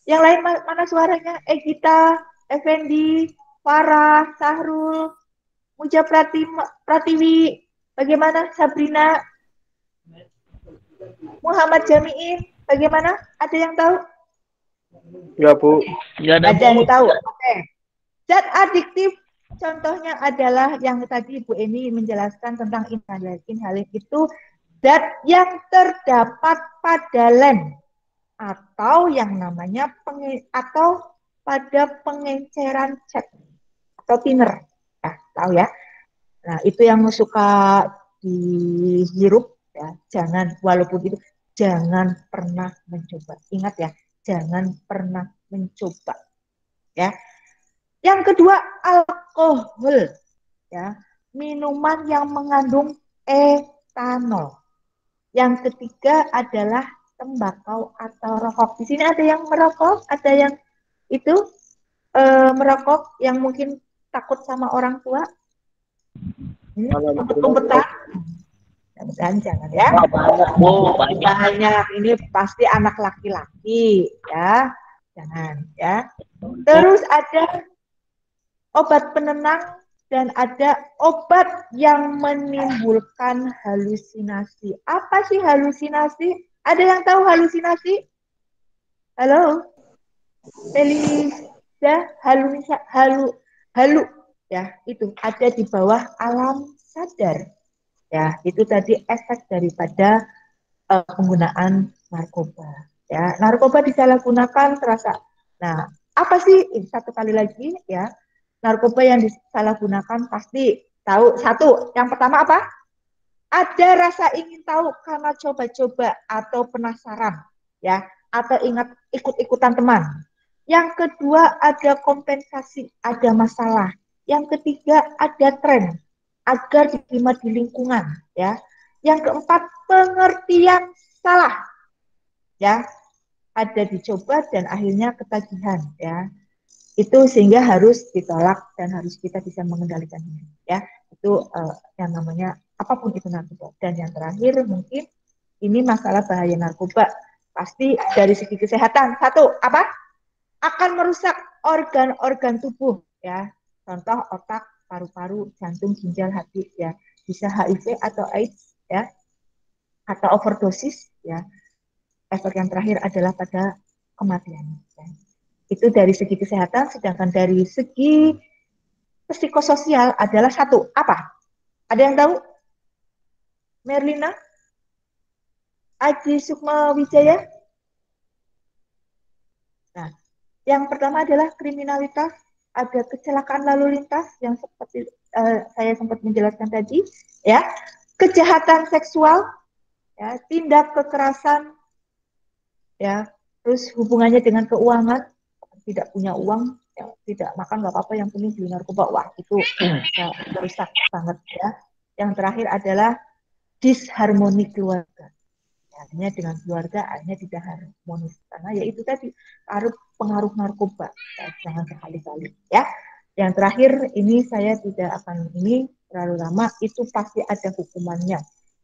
Yang lain mana suaranya? Egita, Effendi, Farah, Sahrul, Muja Pratiwi, bagaimana? Sabrina, Muhammad Jamiin, bagaimana? Ada yang tahu? Ya, Bu. Ya, ada yang tahu. Oke. Zat adiktif contohnya adalah yang tadi Bu Eni menjelaskan tentang inhalen. Inhalen itu zat yang terdapat pada lem. atau yang namanya atau pada pengenceran cat atau thinner. Ya, tahu ya. Nah, itu yang suka dihirup ya. Jangan, walaupun itu jangan pernah mencoba. Ingat ya, jangan pernah mencoba. Ya. Yang kedua, alkohol. Ya, minuman yang mengandung etanol. Yang ketiga adalah tembakau atau rokok. Di sini ada yang merokok, ada yang itu merokok yang mungkin takut sama orang tua. Ini umpet-umpetan. Jangan ya. Banyak. Ini pasti anak laki-laki ya. Jangan ya. Terus ada obat penenang dan ada obat yang menimbulkan halusinasi. Apa sih halusinasi? Ada yang tahu halusinasi? Halo? Felisa, halu ya, itu ada di bawah alam sadar. Ya, itu tadi efek daripada penggunaan narkoba. Ya, narkoba disalahgunakan terasa. Nah, apa sih? Satu kali lagi ya. Narkoba yang disalahgunakan pasti tahu. Satu, yang pertama apa? Ada rasa ingin tahu karena coba-coba atau penasaran, ya, atau ingat ikut-ikutan teman. Yang kedua ada kompensasi, ada masalah. Yang ketiga ada tren agar diterima di lingkungan, ya. Yang keempat pengertian salah, ya, ada dicoba dan akhirnya ketagihan, ya. Itu sehingga harus ditolak dan harus kita bisa mengendalikannya, ya. Itu yang namanya apapun itu narkoba. Dan yang terakhir mungkin ini masalah bahaya narkoba. Pasti dari segi kesehatan. Satu, apa? Akan merusak organ-organ tubuh, ya. Contoh otak, paru-paru, jantung, ginjal, hati, ya. Bisa HIV atau AIDS, ya. Atau overdosis, ya. Efek yang terakhir adalah pada kematian, ya. Itu dari segi kesehatan, sedangkan dari segi psikososial adalah satu. Apa? Ada yang tahu? Merlina? Aji Sukma Wijaya? Nah, yang pertama adalah kriminalitas, ada kecelakaan lalu lintas yang seperti saya sempat menjelaskan tadi, ya, kejahatan seksual, ya, tindak kekerasan, ya, terus hubungannya dengan keuangan, tidak punya uang, ya, tidak makan nggak apa-apa, yang penting beli narkoba, wah itu merusak banget ya. Yang terakhir adalah disharmoni keluarga. Artinya dengan keluarga akhirnya tidak harmonis karena ya itu tadi pengaruh narkoba, ya, jangan sekali-kali ya. Yang terakhir ini saya tidak akan ini terlalu lama, itu pasti ada hukumannya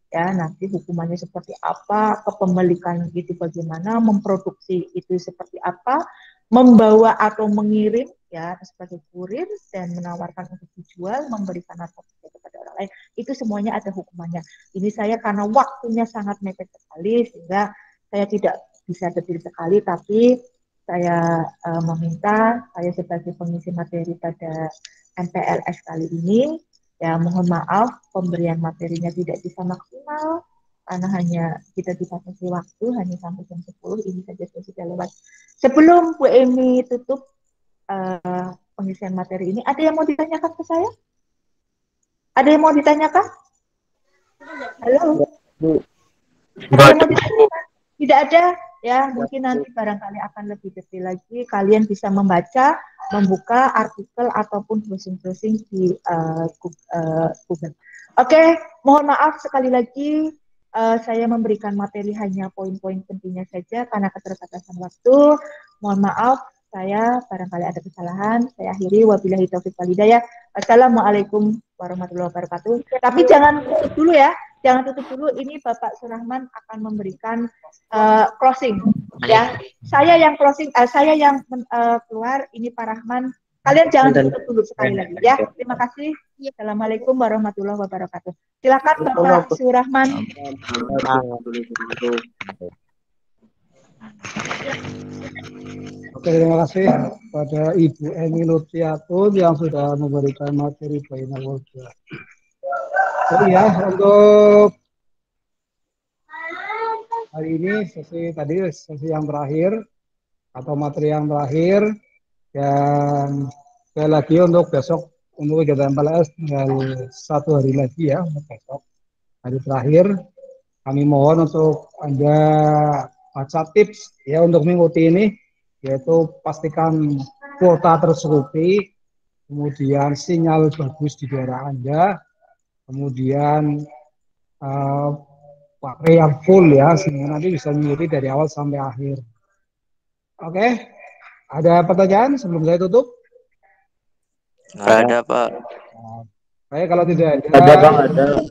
ya. Nanti hukumannya seperti apa, kepemilikan itu bagaimana, memproduksi itu seperti apa, membawa atau mengirim ya sebagai kurir dan menawarkan untuk dijual, memberikan narkotika kepada orang lain, itu semuanya ada hukumannya. Ini saya karena waktunya sangat mepet sekali sehingga saya tidak bisa detail sekali, tapi saya meminta saya sebagai pengisi materi pada MPLS kali ini ya, mohon maaf pemberian materinya tidak bisa maksimal karena hanya kita dibatasi waktu hanya sampai jam 10, ini saja sudah lewat. Sebelum Bu Emi tutup pengisian materi ini, ada yang mau ditanyakan ke saya? Ada yang mau ditanyakan? Halo? Ada yang mau ditanyakan? Tidak ada? Ya, mungkin nanti barangkali akan lebih detail lagi. Kalian bisa membaca, membuka artikel ataupun browsing-browsing di Google. Oke, mohon maaf sekali lagi saya memberikan materi hanya poin-poin pentingnya saja karena keterbatasan waktu. Mohon maaf, saya barangkali ada kesalahan. Saya akhiri, wabillahi taufiq wal hidayah. Assalamualaikum warahmatullahi wabarakatuh. Tapi jangan tutup dulu ya. Jangan tutup dulu, ini Bapak Surahman akan memberikan closing ya. Saya yang closing, saya yang keluar, ini Pak Rahman. Kalian jangan tutup dulu sekali lagi ya. Terima kasih. Assalamualaikum warahmatullahi wabarakatuh. Silakan Bapak Surahman. Oke, terima kasih pada Ibu Eni Lutfiatun yang sudah memberikan materi Bainal Wajah. Jadi ya, untuk hari ini sesi yang terakhir atau materi yang terakhir, dan sekali lagi untuk besok untuk kegiatan PLS tinggal 1 hari lagi ya untuk besok hari terakhir. Kami mohon untuk Anda baca tips ya untuk mengikuti ini, yaitu pastikan kuota tercukupi, kemudian sinyal bagus di daerah Anda, kemudian pakai yang full ya, sehingga nanti bisa mengikuti dari awal sampai akhir. Oke, ada pertanyaan sebelum saya tutup? Nggak ada, Pak. Baik, kalau tidak ada, ada.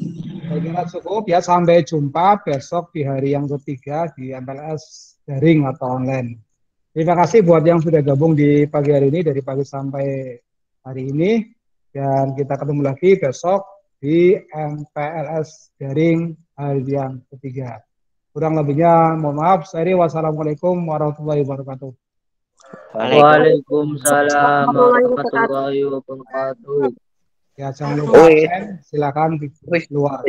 saya kira cukup ya. Sampai jumpa besok di hari yang ketiga di MPLS daring atau online. Terima kasih buat yang sudah gabung di pagi hari ini, dari pagi sampai hari ini. Dan kita ketemu lagi besok di MPLS daring hari yang ketiga. Kurang lebihnya mohon maaf. Wassalamualaikum warahmatullahi wabarakatuh. Waalaikumsalam warahmatullahi wabarakatuh. Ya, jangan lupa absen, silakan keluar.